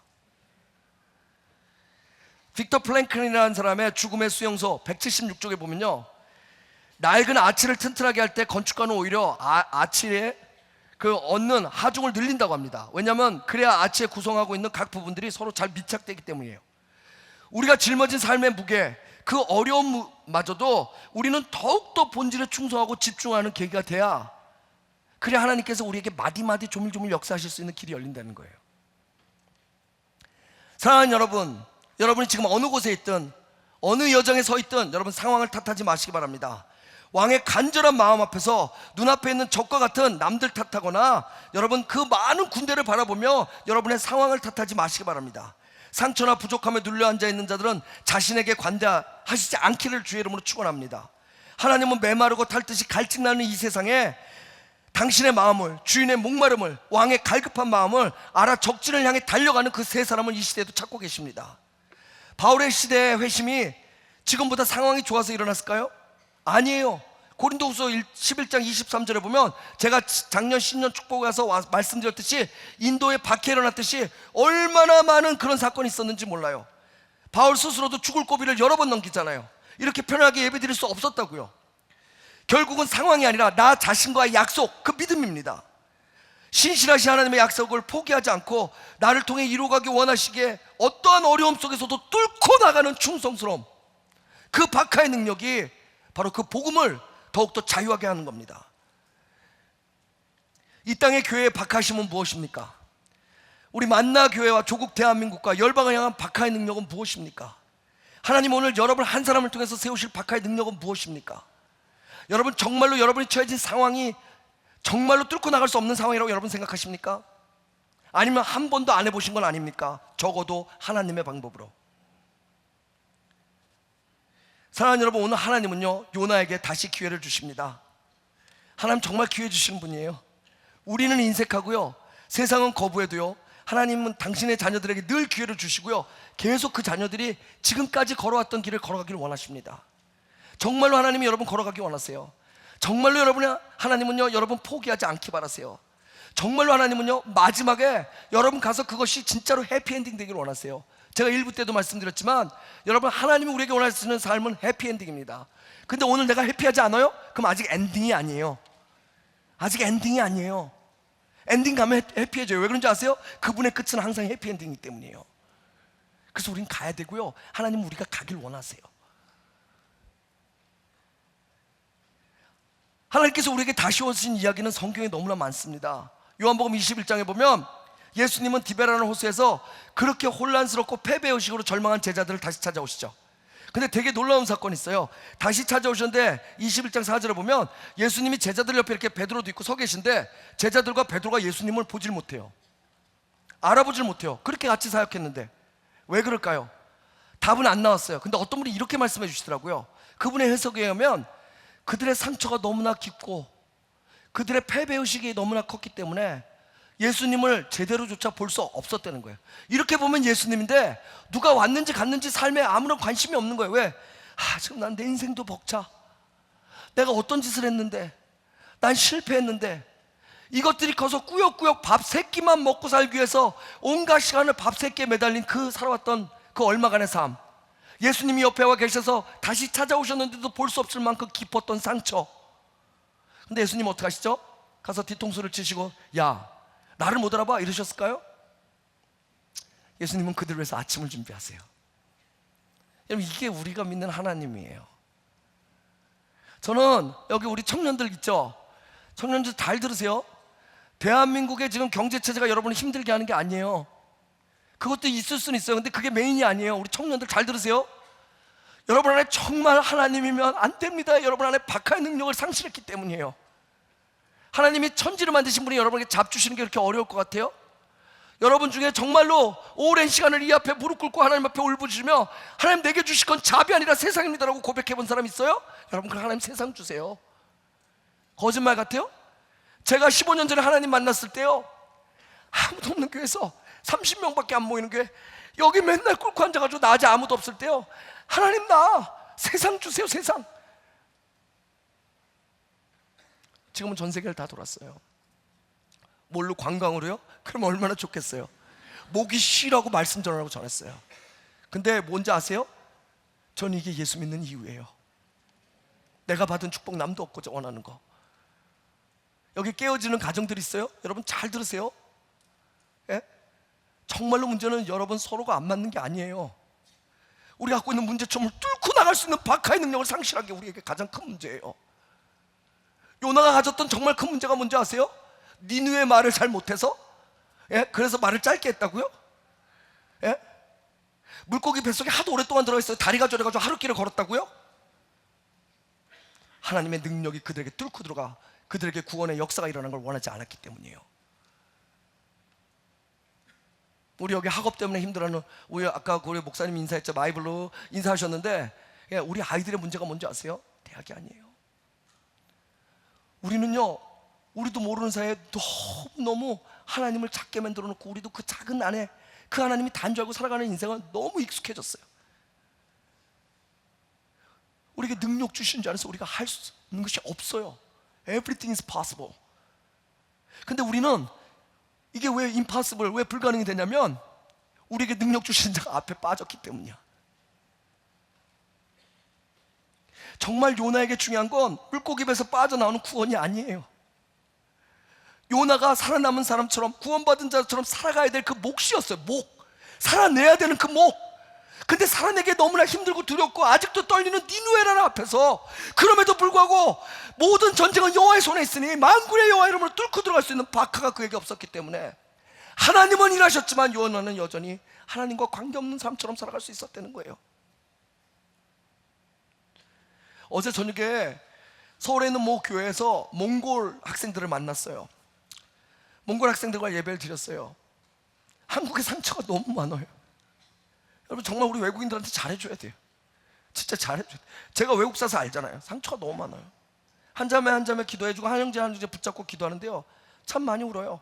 빅터 플랭클린이라는 사람의 죽음의 수용소 176쪽에 보면요, 낡은 아치를 튼튼하게 할 때 건축가는 오히려 아치에 그 얻는 하중을 늘린다고 합니다. 왜냐하면 그래야 아치에 구성하고 있는 각 부분들이 서로 잘 밀착되기 때문이에요. 우리가 짊어진 삶의 무게, 그 어려움마저도 우리는 더욱더 본질에 충성하고 집중하는 계기가 돼야, 그래야 하나님께서 우리에게 마디마디 조밀조밀 역사하실 수 있는 길이 열린다는 거예요. 사랑하는 여러분, 여러분이 지금 어느 곳에 있든 어느 여정에 서 있든 여러분 상황을 탓하지 마시기 바랍니다. 왕의 간절한 마음 앞에서 눈앞에 있는 적과 같은 남들 탓하거나 여러분 그 많은 군대를 바라보며 여러분의 상황을 탓하지 마시기 바랍니다. 상처나 부족함에 눌려 앉아 있는 자들은 자신에게 관대하시지 않기를 주의 이름으로 축원합니다. 하나님은 메마르고 탈듯이 갈증나는 이 세상에 당신의 마음을, 주인의 목마름을, 왕의 갈급한 마음을 알아 적진을 향해 달려가는 그 세 사람을 이 시대에도 찾고 계십니다. 바울의 시대의 회심이 지금보다 상황이 좋아서 일어났을까요? 아니에요. 고린도후서 11장 23절에 보면 제가 작년 신년 축복에 가서 말씀드렸듯이 인도에 박해 일어났듯이 얼마나 많은 그런 사건이 있었는지 몰라요. 바울 스스로도 죽을 고비를 여러 번 넘기잖아요. 이렇게 편하게 예배 드릴 수 없었다고요. 결국은 상황이 아니라 나 자신과의 약속, 그 믿음입니다. 신실하신 하나님의 약속을 포기하지 않고 나를 통해 이루어가기 원하시기에 어떠한 어려움 속에서도 뚫고 나가는 충성스러움, 그 박하의 능력이 바로 그 복음을 더욱더 자유하게 하는 겁니다. 이 땅의 교회의 박하심은 무엇입니까? 우리 만나 교회와 조국 대한민국과 열방을 향한 박하의 능력은 무엇입니까? 하나님 오늘 여러분 한 사람을 통해서 세우실 박하의 능력은 무엇입니까? 여러분 정말로 여러분이 처해진 상황이 정말로 뚫고 나갈 수 없는 상황이라고 여러분 생각하십니까? 아니면 한 번도 안 해보신 건 아닙니까? 적어도 하나님의 방법으로. 사랑하는 여러분, 오늘 하나님은요 요나에게 다시 기회를 주십니다. 하나님 정말 기회 주시는 분이에요. 우리는 인색하고요, 세상은 거부해도요, 하나님은 당신의 자녀들에게 늘 기회를 주시고요, 계속 그 자녀들이 지금까지 걸어왔던 길을 걸어가기를 원하십니다. 정말로 하나님이 여러분 걸어가기 원하세요. 정말로 하나님은요 여러분 포기하지 않기 바라세요. 정말로 하나님은요 마지막에 여러분 가서 그것이 진짜로 해피엔딩 되기를 원하세요. 제가 1부 때도 말씀드렸지만 여러분 하나님이 우리에게 원하시는 삶은 해피엔딩입니다. 근데 오늘 내가 해피하지 않아요? 그럼 아직 엔딩이 아니에요. 아직 엔딩이 아니에요. 엔딩 가면 해피해져요. 왜 그런지 아세요? 그분의 끝은 항상 해피엔딩이기 때문이에요. 그래서 우린 가야 되고요, 하나님은 우리가 가길 원하세요. 하나님께서 우리에게 다시 오신 이야기는 성경에 너무나 많습니다. 요한복음 21장에 보면 예수님은 디베라는 호수에서 그렇게 혼란스럽고 패배의식으로 절망한 제자들을 다시 찾아오시죠. 근데 되게 놀라운 사건이 있어요. 다시 찾아오셨는데 21장 4절에 보면 예수님이 제자들 옆에 이렇게 베드로도 있고 서 계신데 제자들과 베드로가 예수님을 보질 못해요. 알아보질 못해요. 그렇게 같이 사역했는데 왜 그럴까요? 답은 안 나왔어요. 근데 어떤 분이 이렇게 말씀해 주시더라고요. 그분의 해석에 의하면 그들의 상처가 너무나 깊고 그들의 패배의식이 너무나 컸기 때문에 예수님을 제대로조차 볼 수 없었다는 거예요. 이렇게 보면 예수님인데 누가 왔는지 갔는지 삶에 아무런 관심이 없는 거예요. 왜? 지금 난 내 인생도 벅차. 내가 어떤 짓을 했는데, 난 실패했는데, 이것들이 커서 꾸역꾸역 밥 3끼만 먹고 살기 위해서 온갖 시간을 밥 3끼에 매달린 그 살아왔던 그 얼마간의 삶, 예수님이 옆에 와 계셔서 다시 찾아오셨는데도 볼 수 없을 만큼 깊었던 상처. 근데 예수님 어떻게 하시죠? 가서 뒤통수를 치시고 야 나를 못 알아봐 이러셨을까요? 예수님은 그들을 위해서 아침을 준비하세요. 여러분 이게 우리가 믿는 하나님이에요. 저는 여기 우리 청년들 있죠? 청년들 잘 들으세요. 대한민국의 지금 경제체제가 여러분을 힘들게 하는 게 아니에요. 그것도 있을 수는 있어요. 근데 그게 메인이 아니에요. 우리 청년들 잘 들으세요. 여러분 안에 정말 하나님이면 안 됩니다. 여러분 안에 박하의 능력을 상실했기 때문이에요. 하나님이 천지를 만드신 분이 여러분에게 잡주시는 게 그렇게 어려울 것 같아요? 여러분 중에 정말로 오랜 시간을 이 앞에 무릎 꿇고 하나님 앞에 울부짖으며 하나님 내게 주실 건 잡이 아니라 세상입니다라고 고백해 본 사람 있어요? 여러분 그 하나님 세상 주세요. 거짓말 같아요? 제가 15년 전에 하나님 만났을 때요, 아무도 없는 교회에서 30명밖에 안 모이는 교회, 여기 맨날 꿇고 앉아가지고 낮에 아무도 없을 때요, 하나님 나 세상 주세요. 세상. 지금은 전 세계를 다 돌았어요. 뭘로? 관광으로요? 그럼 얼마나 좋겠어요. 목이 쉬라고 말씀 전하라고 전했어요. 근데 뭔지 아세요? 저는 이게 예수 믿는 이유예요. 내가 받은 축복 남도 없고 원하는 거. 여기 깨어지는 가정들 있어요? 여러분 잘 들으세요. 예? 정말로 문제는 여러분 서로가 안 맞는 게 아니에요. 우리가 갖고 있는 문제점을 뚫고 나갈 수 있는 박하의 능력을 상실한 게 우리에게 가장 큰 문제예요. 요나가 가졌던 정말 큰 문제가 뭔지 아세요? 니느웨 말을 잘 못해서? 예? 그래서 말을 짧게 했다고요? 예? 물고기 뱃속에 하도 오랫동안 들어가 있어요. 다리가 저려가지고 하루 길을 걸었다고요? 하나님의 능력이 그들에게 뚫고 들어가 그들에게 구원의 역사가 일어나는 걸 원하지 않았기 때문이에요. 우리 여기 학업 때문에 힘들어하는, 우리 아까 우리 목사님 인사했죠. 마이블로 인사하셨는데, 예, 우리 아이들의 문제가 뭔지 아세요? 대학이 아니에요. 우리는요, 우리도 모르는 사이에 너무 하나님을 작게 만들어 놓고 우리도 그 작은 안에 그 하나님이 단 줄 알고 살아가는 인생은 너무 익숙해졌어요. 우리에게 능력 주신 줄 알아서 우리가 할 수 있는 것이 없어요. Everything is possible. 근데 우리는 이게 왜 impossible, 왜 불가능이 되냐면 우리에게 능력 주신 자가 앞에 빠졌기 때문이야. 정말 요나에게 중요한 건 물고기 입에서 빠져나오는 구원이 아니에요. 요나가 살아남은 사람처럼 구원받은 자처럼 살아가야 될 그 몫이었어요. 목, 살아내야 되는 그 목. 근데 살아내기 너무나 힘들고 두렵고 아직도 떨리는 니느웨라는 앞에서, 그럼에도 불구하고 모든 전쟁은 여호와의 손에 있으니 만군의 여호와 이름으로 뚫고 들어갈 수 있는 박하가 그에게 없었기 때문에 하나님은 일하셨지만 요나는 여전히 하나님과 관계없는 사람처럼 살아갈 수 있었다는 거예요. 어제 저녁에 서울에 있는 모 교회에서 몽골 학생들을 만났어요. 몽골 학생들과 예배를 드렸어요. 한국의 상처가 너무 많아요. 여러분 정말 우리 외국인들한테 잘해줘야 돼요. 진짜 잘해줘야 돼요. 제가 외국 사서 알잖아요. 상처가 너무 많아요. 한 자매 한 자매 기도해주고 한 형제 한 형제 붙잡고 기도하는데요, 참 많이 울어요.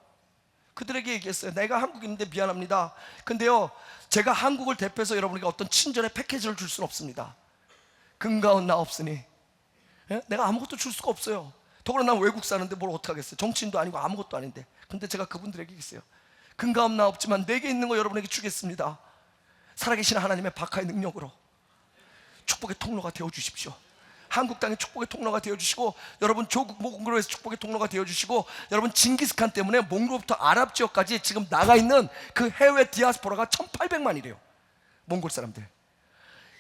그들에게 얘기했어요. 내가 한국인인데 미안합니다. 근데요, 제가 한국을 대표해서 여러분에게 어떤 친절의 패키지를 줄 수는 없습니다. 금가운 나 없으니, 예? 내가 아무것도 줄 수가 없어요. 더구나 난 외국 사는데 뭘 어떡하겠어요. 정치인도 아니고 아무것도 아닌데. 근데 제가 그분들에게 얘기했어요. 금가운 나 없지만 내게 있는 거 여러분에게 주겠습니다. 살아계신 하나님의 박하의 능력으로 축복의 통로가 되어주십시오. 한국 땅의 축복의 통로가 되어주시고, 여러분 조국 몽골에서 축복의 통로가 되어주시고, 여러분 징기스칸 때문에 몽골부터 아랍 지역까지 지금 나가 있는 그 해외 디아스포라가 1800만이래요 몽골 사람들.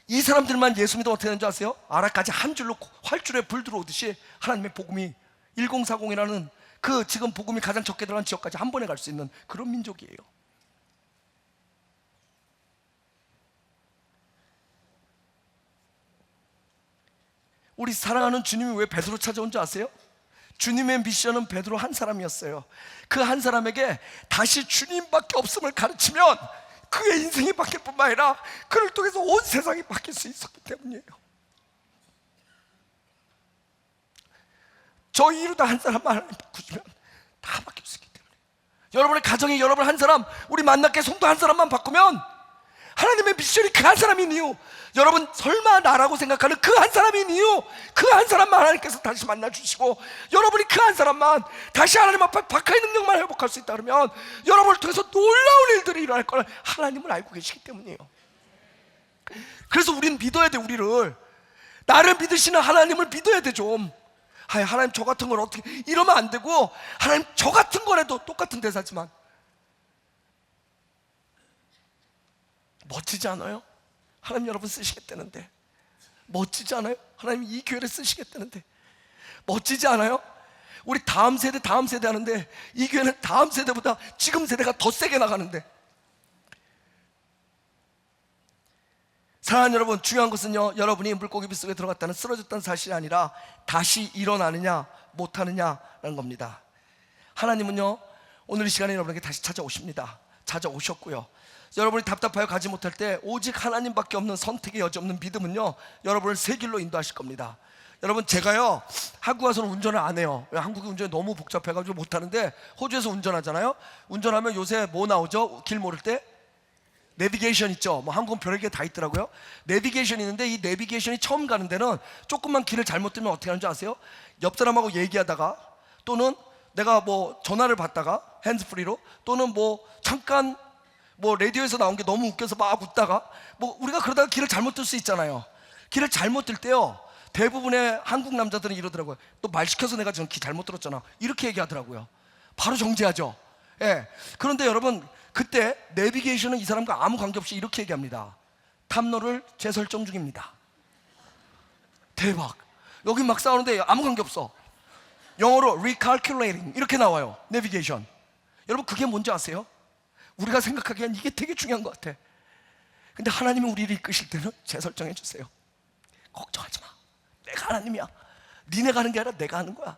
이 사람들만 예수 믿으면 어떻게 되는지 아세요? 아랍까지 한 줄로 활줄에 불 들어오듯이 하나님의 복음이 1040이라는 그 지금 복음이 가장 적게 들어간 지역까지 한 번에 갈 수 있는 그런 민족이에요. 우리 사랑하는 주님이 왜 베드로 찾아온 줄 아세요? 주님의 미션은 베드로 한 사람이었어요. 그 한 사람에게 다시 주님밖에 없음을 가르치면 그의 인생이 바뀔 뿐만 아니라 그를 통해서 온 세상이 바뀔 수 있었기 때문이에요. 저 이루다 한 사람만 하나님 바꾸시면 다 바뀔 수 있기 때문에, 여러분의 가정이 여러분 한 사람, 우리 만나게 성도 한 사람만 바꾸면 하나님의 미션이 그 한 사람인 이유, 여러분 설마 나라고 생각하는 그 한 사람인 이유, 그 한 사람만 하나님께서 다시 만나주시고 여러분이 그 한 사람만 다시 하나님 앞에 박하의 능력만 회복할 수 있다 그러면 여러분을 통해서 놀라운 일들이 일어날 걸 하나님을 알고 계시기 때문이에요. 그래서 우리는 믿어야 돼. 우리를, 나를 믿으시는 하나님을 믿어야 돼. 좀 하나님 저 같은 걸 어떻게, 이러면 안 되고, 하나님 저 같은 거라도 똑같은 대사지만 멋지지 않아요? 하나님 여러분 쓰시겠다는데 멋지지 않아요? 하나님 이 교회를 쓰시겠다는데 멋지지 않아요? 우리 다음 세대 하는데 이 교회는 다음 세대보다 지금 세대가 더 세게 나가는데. 사랑하는 여러분, 중요한 것은요, 여러분이 물고기 뱃속에 들어갔다는, 쓰러졌다는 사실이 아니라 다시 일어나느냐 못하느냐라는 겁니다. 하나님은요 오늘 이 시간에 여러분에게 다시 찾아오십니다. 찾아오셨고요, 여러분이 답답하여 가지 못할 때 오직 하나님밖에 없는 선택의 여지 없는 믿음은요 여러분을 새 길로 인도하실 겁니다. 여러분 제가요 한국 와서는 운전을 안 해요. 한국의 운전이 너무 복잡해가지고 못하는데 호주에서 운전하잖아요. 운전하면 요새 뭐 나오죠? 길 모를 때 내비게이션 있죠. 뭐 한국은 별의게 다 있더라고요. 내비게이션이 있는데 이 내비게이션이 처음 가는 데는 조금만 길을 잘못 들면 어떻게 하는지 아세요? 옆 사람하고 얘기하다가, 또는 내가 뭐 전화를 받다가 핸즈프리로, 또는 뭐 잠깐 뭐 라디오에서 나온 게 너무 웃겨서 막 웃다가, 뭐 우리가 그러다가 길을 잘못 들 수 있잖아요. 길을 잘못 들 때요 대부분의 한국 남자들은 이러더라고요. 또 말 시켜서 내가 지금 기 잘못 들었잖아, 이렇게 얘기하더라고요. 바로 정지하죠. 예. 그런데 여러분, 그때 내비게이션은 이 사람과 아무 관계없이 이렇게 얘기합니다. 탐로를 재설정 중입니다. 대박. 여기 막 싸우는데 아무 관계없어. 영어로 recalculating 이렇게 나와요, 내비게이션. 여러분, 그게 뭔지 아세요? 우리가 생각하기엔 이게 되게 중요한 것 같아. 근데 하나님이 우리를 이끄실 때는 재설정해 주세요. 걱정하지 마, 내가 하나님이야. 니네가 하는 게 아니라 내가 하는 거야.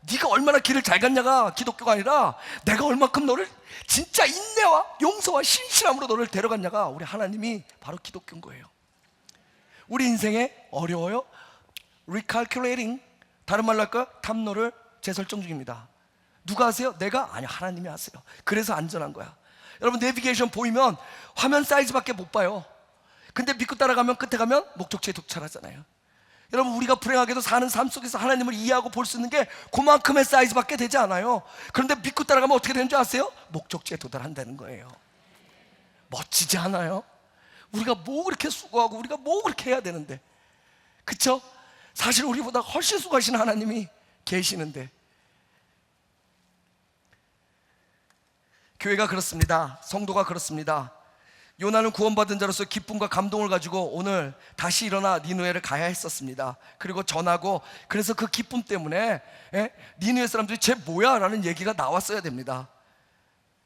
네가 얼마나 길을 잘 갔냐가 기독교가 아니라 내가 얼마큼 너를 진짜 인내와 용서와 신실함으로 너를 데려갔냐가 우리 하나님이 바로 기독교인 거예요. 우리 인생에 어려워요? recalculating, 다른 말로 할까요? 탐로를 재설정 중입니다. 누가 하세요? 내가? 아니, 하나님이 하세요. 그래서 안전한 거야. 여러분, 내비게이션 보이면 화면 사이즈밖에 못 봐요. 근데 믿고 따라가면 끝에 가면 목적지에 도착하잖아요. 여러분, 우리가 불행하게도 사는 삶 속에서 하나님을 이해하고 볼 수 있는 게 그만큼의 사이즈밖에 되지 않아요. 그런데 믿고 따라가면 어떻게 되는 줄 아세요? 목적지에 도달한다는 거예요. 멋지지 않아요? 우리가 뭐 그렇게 수고하고 우리가 뭐 그렇게 해야 되는데, 그쵸? 사실 우리보다 훨씬 수고하시는 하나님이 계시는데. 교회가 그렇습니다. 성도가 그렇습니다. 요나는 구원받은 자로서 기쁨과 감동을 가지고 오늘 다시 일어나 니느웨를 가야 했었습니다. 그리고 전하고, 그래서 그 기쁨 때문에 니느웨 사람들이 쟤 뭐야? 라는 얘기가 나왔어야 됩니다.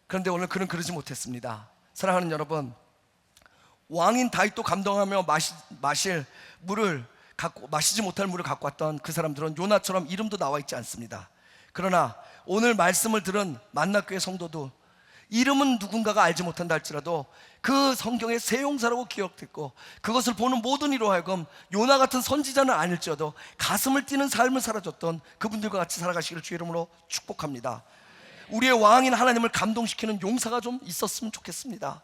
그런데 오늘 그는 그러지 못했습니다. 사랑하는 여러분, 왕인 다윗도 감동하며 마실 물을 마시지 못할 물을 갖고 왔던 그 사람들은 요나처럼 이름도 나와 있지 않습니다. 그러나 오늘 말씀을 들은 만나교회 성도도 이름은 누군가가 알지 못한다 할지라도 그 성경의 세 용사라고 기억됐고, 그것을 보는 모든 이로 하여금 요나 같은 선지자는 아닐지라도 가슴을 뛰는 삶을 살아줬던 그분들과 같이 살아가시기를 주의 이름으로 축복합니다. 우리의 왕인 하나님을 감동시키는 용사가 좀 있었으면 좋겠습니다.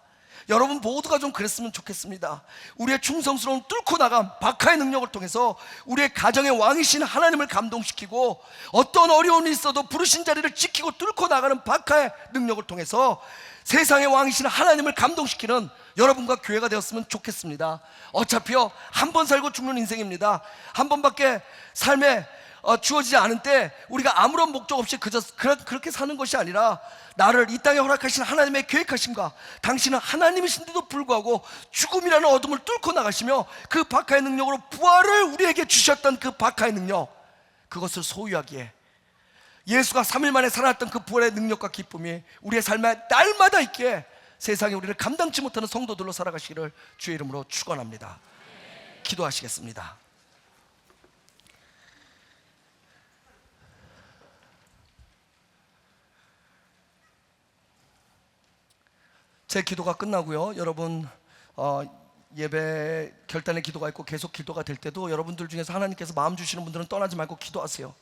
여러분 모두가 좀 그랬으면 좋겠습니다. 우리의 충성스러운 뚫고 나간 박하의 능력을 통해서 우리의 가정의 왕이신 하나님을 감동시키고, 어떤 어려움이 있어도 부르신 자리를 지키고 뚫고 나가는 박하의 능력을 통해서 세상의 왕이신 하나님을 감동시키는 여러분과 교회가 되었으면 좋겠습니다. 어차피요, 한 번 살고 죽는 인생입니다. 한 번밖에 삶에 주어지지 않은 때 우리가 아무런 목적 없이 그저 그렇게 사는 것이 아니라, 나를 이 땅에 허락하신 하나님의 계획하심과 당신은 하나님이신데도 불구하고 죽음이라는 어둠을 뚫고 나가시며 그 박하의 능력으로 부활을 우리에게 주셨던 그 박하의 능력, 그것을 소유하기에 예수가 3일 만에 살아났던 그 부활의 능력과 기쁨이 우리의 삶에 날마다 있기에 세상에 우리를 감당치 못하는 성도들로 살아가시기를 주의 이름으로 축원합니다. 기도하시겠습니다. 제 기도가 끝나고요, 여러분 예배 결단의 기도가 있고 계속 기도가 될 때도 여러분들 중에서 하나님께서 마음 주시는 분들은 떠나지 말고 기도하세요.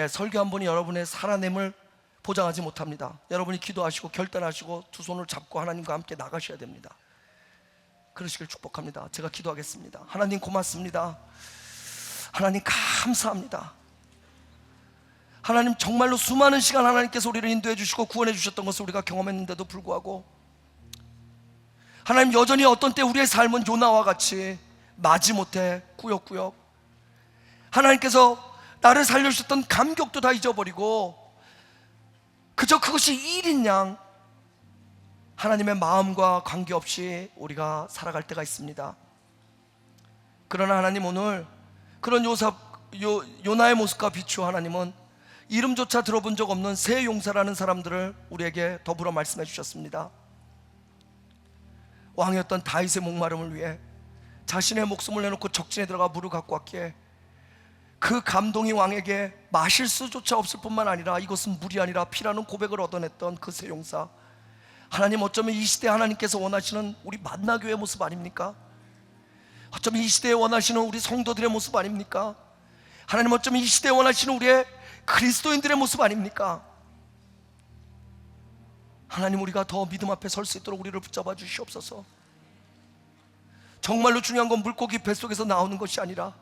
설교 한 번이 여러분의 살아냄을 보장하지 못합니다. 여러분이 기도하시고 결단하시고 두 손을 잡고 하나님과 함께 나가셔야 됩니다. 그러시길 축복합니다. 제가 기도하겠습니다. 하나님 고맙습니다. 하나님 감사합니다. 하나님 정말로 수많은 시간 하나님께서 우리를 인도해 주시고 구원해 주셨던 것을 우리가 경험했는데도 불구하고 하나님 여전히 어떤 때 우리의 삶은 요나와 같이 마지못해 꾸역꾸역, 하나님께서 나를 살려주셨던 감격도 다 잊어버리고 그저 그것이 일인 양 하나님의 마음과 관계없이 우리가 살아갈 때가 있습니다. 그러나 하나님, 오늘 그런 요나의 모습과 비추어 하나님은 이름조차 들어본 적 없는 새 용사라는 사람들을 우리에게 더불어 말씀해 주셨습니다. 왕이었던 다윗의 목마름을 위해 자신의 목숨을 내놓고 적진에 들어가 물을 갖고 왔기에 그 감동이 왕에게 마실 수조차 없을 뿐만 아니라 이것은 물이 아니라 피라는 고백을 얻어냈던 그 새 용사, 하나님, 어쩌면 이 시대에 하나님께서 원하시는 우리 만나교회의 모습 아닙니까? 어쩌면 이 시대에 원하시는 우리 성도들의 모습 아닙니까? 하나님, 어쩌면 이 시대에 원하시는 우리의 그리스도인들의 모습 아닙니까? 하나님, 우리가 더 믿음 앞에 설 수 있도록 우리를 붙잡아 주시옵소서. 정말로 중요한 건 물고기 뱃속에서 나오는 것이 아니라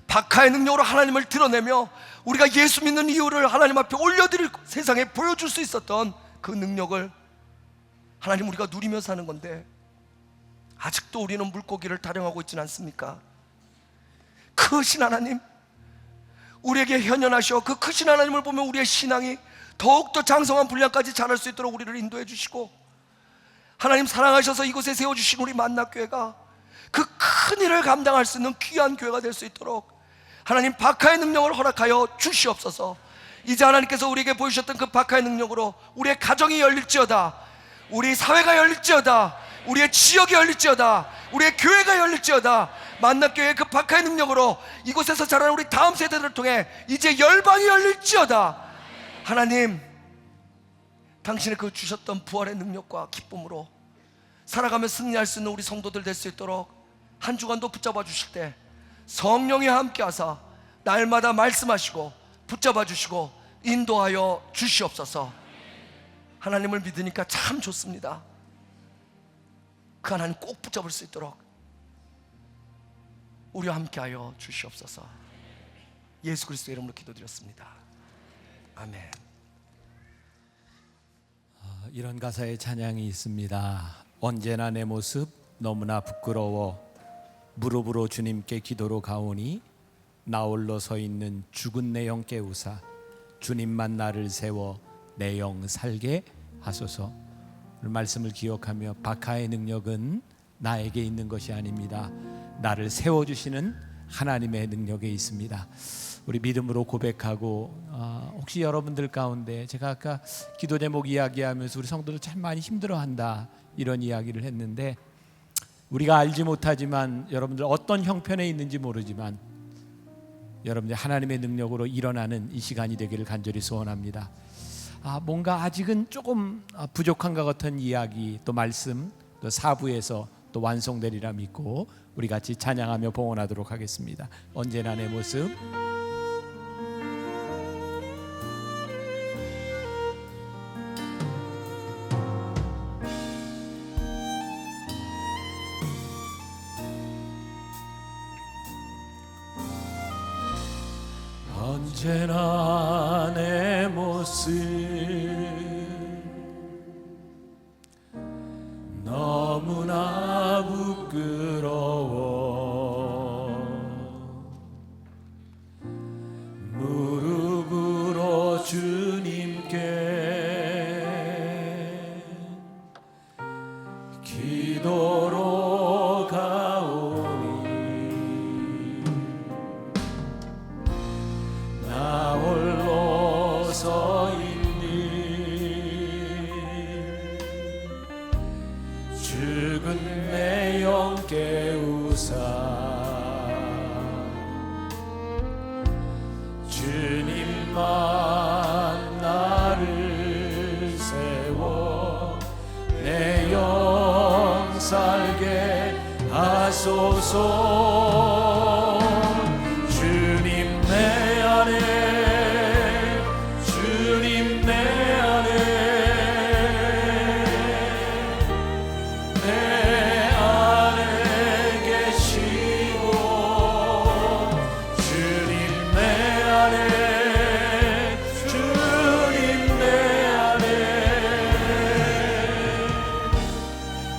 박하의 능력으로 하나님을 드러내며 우리가 예수 믿는 이유를 하나님 앞에 올려드릴, 세상에 보여줄 수 있었던 그 능력을 하나님 우리가 누리며 사는 건데, 아직도 우리는 물고기를 타령하고 있지는 않습니까? 크신 하나님, 우리에게 현현하셔 그 크신 하나님을 보면 우리의 신앙이 더욱더 장성한 분량까지 자랄 수 있도록 우리를 인도해 주시고, 하나님 사랑하셔서 이곳에 세워주신 우리 만나교회가 그 큰 일을 감당할 수 있는 귀한 교회가 될 수 있도록 하나님 박하의 능력을 허락하여 주시옵소서. 이제 하나님께서 우리에게 보여주셨던 그 박하의 능력으로 우리의 가정이 열릴지어다, 우리 사회가 열릴지어다, 우리의 지역이 열릴지어다, 우리의 교회가 열릴지어다. 만나교회의 그 박하의 능력으로 이곳에서 자라는 우리 다음 세대들을 통해 이제 열방이 열릴지어다. 하나님, 당신의 그 주셨던 부활의 능력과 기쁨으로 살아가며 승리할 수 있는 우리 성도들 될 수 있도록 한 주간도 붙잡아 주실 때 성령이 함께 하사 날마다 말씀하시고 붙잡아 주시고 인도하여 주시옵소서. 하나님을 믿으니까 참 좋습니다. 그 하나님 꼭 붙잡을 수 있도록 우리와 함께하여 주시옵소서. 예수 그리스도의 이름으로 기도드렸습니다. 아멘. 이런 가사의 찬양이 있습니다. 언제나 내 모습 너무나 부끄러워 무릎으로 주님께 기도로 가오니 나 홀로 서 있는 죽은 내 영 깨우사 주님만 나를 세워 내 영 살게 하소서. 오늘 말씀을 기억하며 박하의 능력은 나에게 있는 것이 아닙니다. 나를 세워주시는 하나님의 능력에 있습니다. 우리 믿음으로 고백하고, 혹시 여러분들 가운데 제가 아까 기도 제목 이야기하면서 우리 성도들 참 많이 힘들어한다 이런 이야기를 했는데, 우리가 알지 못하지만 여러분들 어떤 형편에 있는지 모르지만 여러분들 하나님의 능력으로 일어나는 이 시간이 되기를 간절히 소원합니다. 뭔가 아직은 조금 부족한 것 같은 이야기 또 말씀 또 4부에서 또 완성되리라 믿고 우리 같이 찬양하며 봉헌하도록 하겠습니다. 언제나 내 모습. 언제나 내 모습 너무나 부끄러워 무릎으로 주님께 기도로 가오니 나 홀로 서 있는 죽은 내 영 깨우사 주님만 나를 세워 내 영 살게 하소서. 주님 내 안에 주님 내 안에 내 안에 계시고 주님 내 안에 주님 내 안에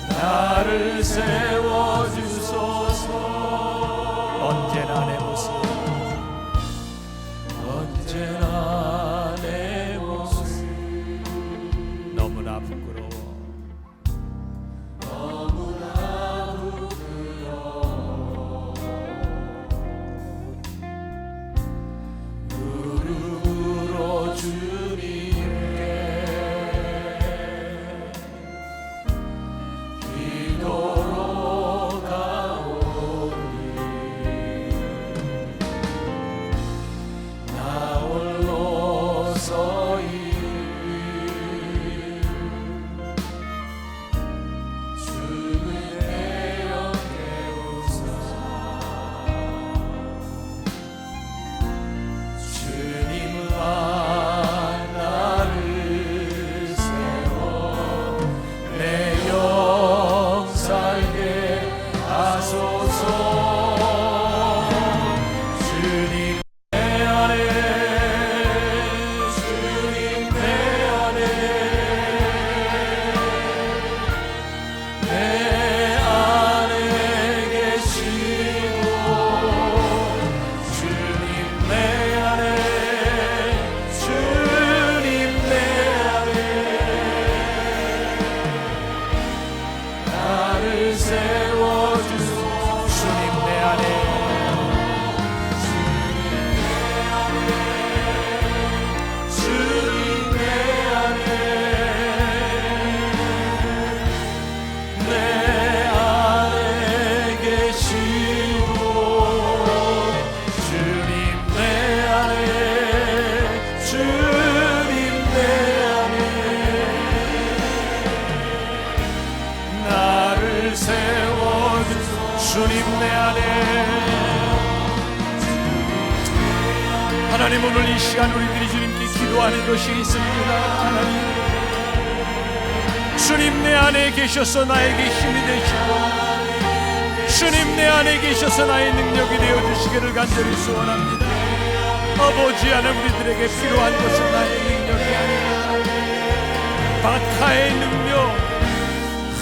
나를 세워주소서. 언제나 내 모습 언제나 내 모습 너무나 부끄러워 너무나 부끄러워 무릎으로 주님께 기도로 가오니 나 홀로 서 있는 주님 내 안에. 하나님, 오늘 이 시간 우리들이 주님께 기도하는 것이 있습니다. 하나님, 주님 내 안에 계셔서 나에게 힘이 되시고 주님 내 안에 계셔서 나의 능력이 되어주시기를 간절히 소원합니다. 아버지 하나님, 우리들에게 필요한 것은 나의 능력이 아니라 바카의 능력,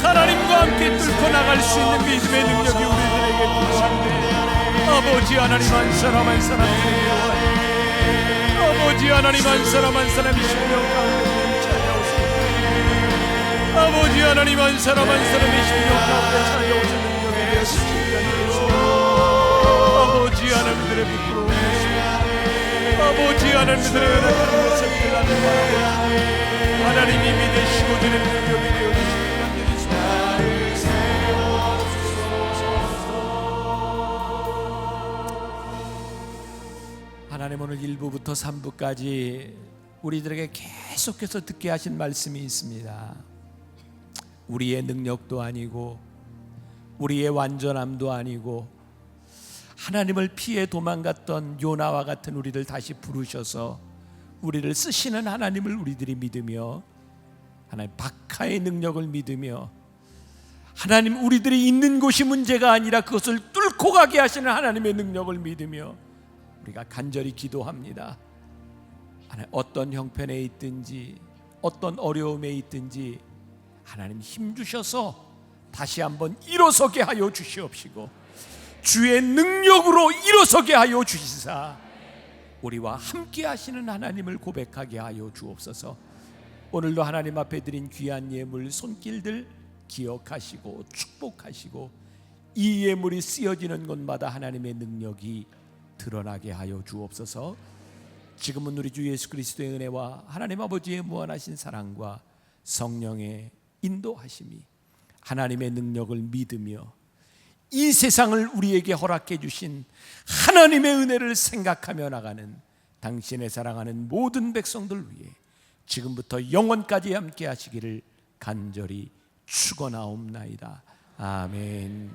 하나님과 함께 뚫고 나갈 수 있는 믿음의 능력이 우리들에게 필요한데, 아버지 하나님, 한 사람 한 사람이 필요하니 아버지 하나님, 한 사람 한 사람이 심령 가운데 찾아오소서. 아버지 하나님, 한 사람 한 사람이 심령 가운데 찾아오소서. 능력이 되어주시기를 아버지 하나님들의 부끄러움, 아버지 하나님들의 연약한 것을 하나님 바라보시고 하나님이 믿으시고 주는 능력이 되어주시기를 간절히 소원합니다. 하나님, 오늘 1부부터 3부까지 우리들에게 계속해서 듣게 하신 말씀이 있습니다. 우리의 능력도 아니고 우리의 완전함도 아니고 하나님을 피해 도망갔던 요나와 같은 우리를 다시 부르셔서 우리를 쓰시는 하나님을 우리들이 믿으며, 하나님 바카의 능력을 믿으며, 하나님 우리들이 있는 곳이 문제가 아니라 그것을 뚫고 가게 하시는 하나님의 능력을 믿으며 우리가 간절히 기도합니다. 하나님, 어떤 형편에 있든지 어떤 어려움에 있든지 하나님 힘 주셔서 다시 한번 일어서게 하여 주시옵시고 주의 능력으로 일어서게 하여 주시사 우리와 함께 하시는 하나님을 고백하게 하여 주옵소서. 오늘도 하나님 앞에 드린 귀한 예물 손길들 기억하시고 축복하시고 이 예물이 쓰여지는 곳마다 하나님의 능력이 드러나게 하여 주옵소서. 지금은 우리 주 예수 그리스도의 은혜와 하나님 아버지의 무한하신 사랑과 성령의 인도하심이 하나님의 능력을 믿으며 이 세상을 우리에게 허락해 주신 하나님의 은혜를 생각하며 나가는 당신의 사랑하는 모든 백성들 위해 지금부터 영원까지 함께 하시기를 간절히 축원하옵나이다. 아멘.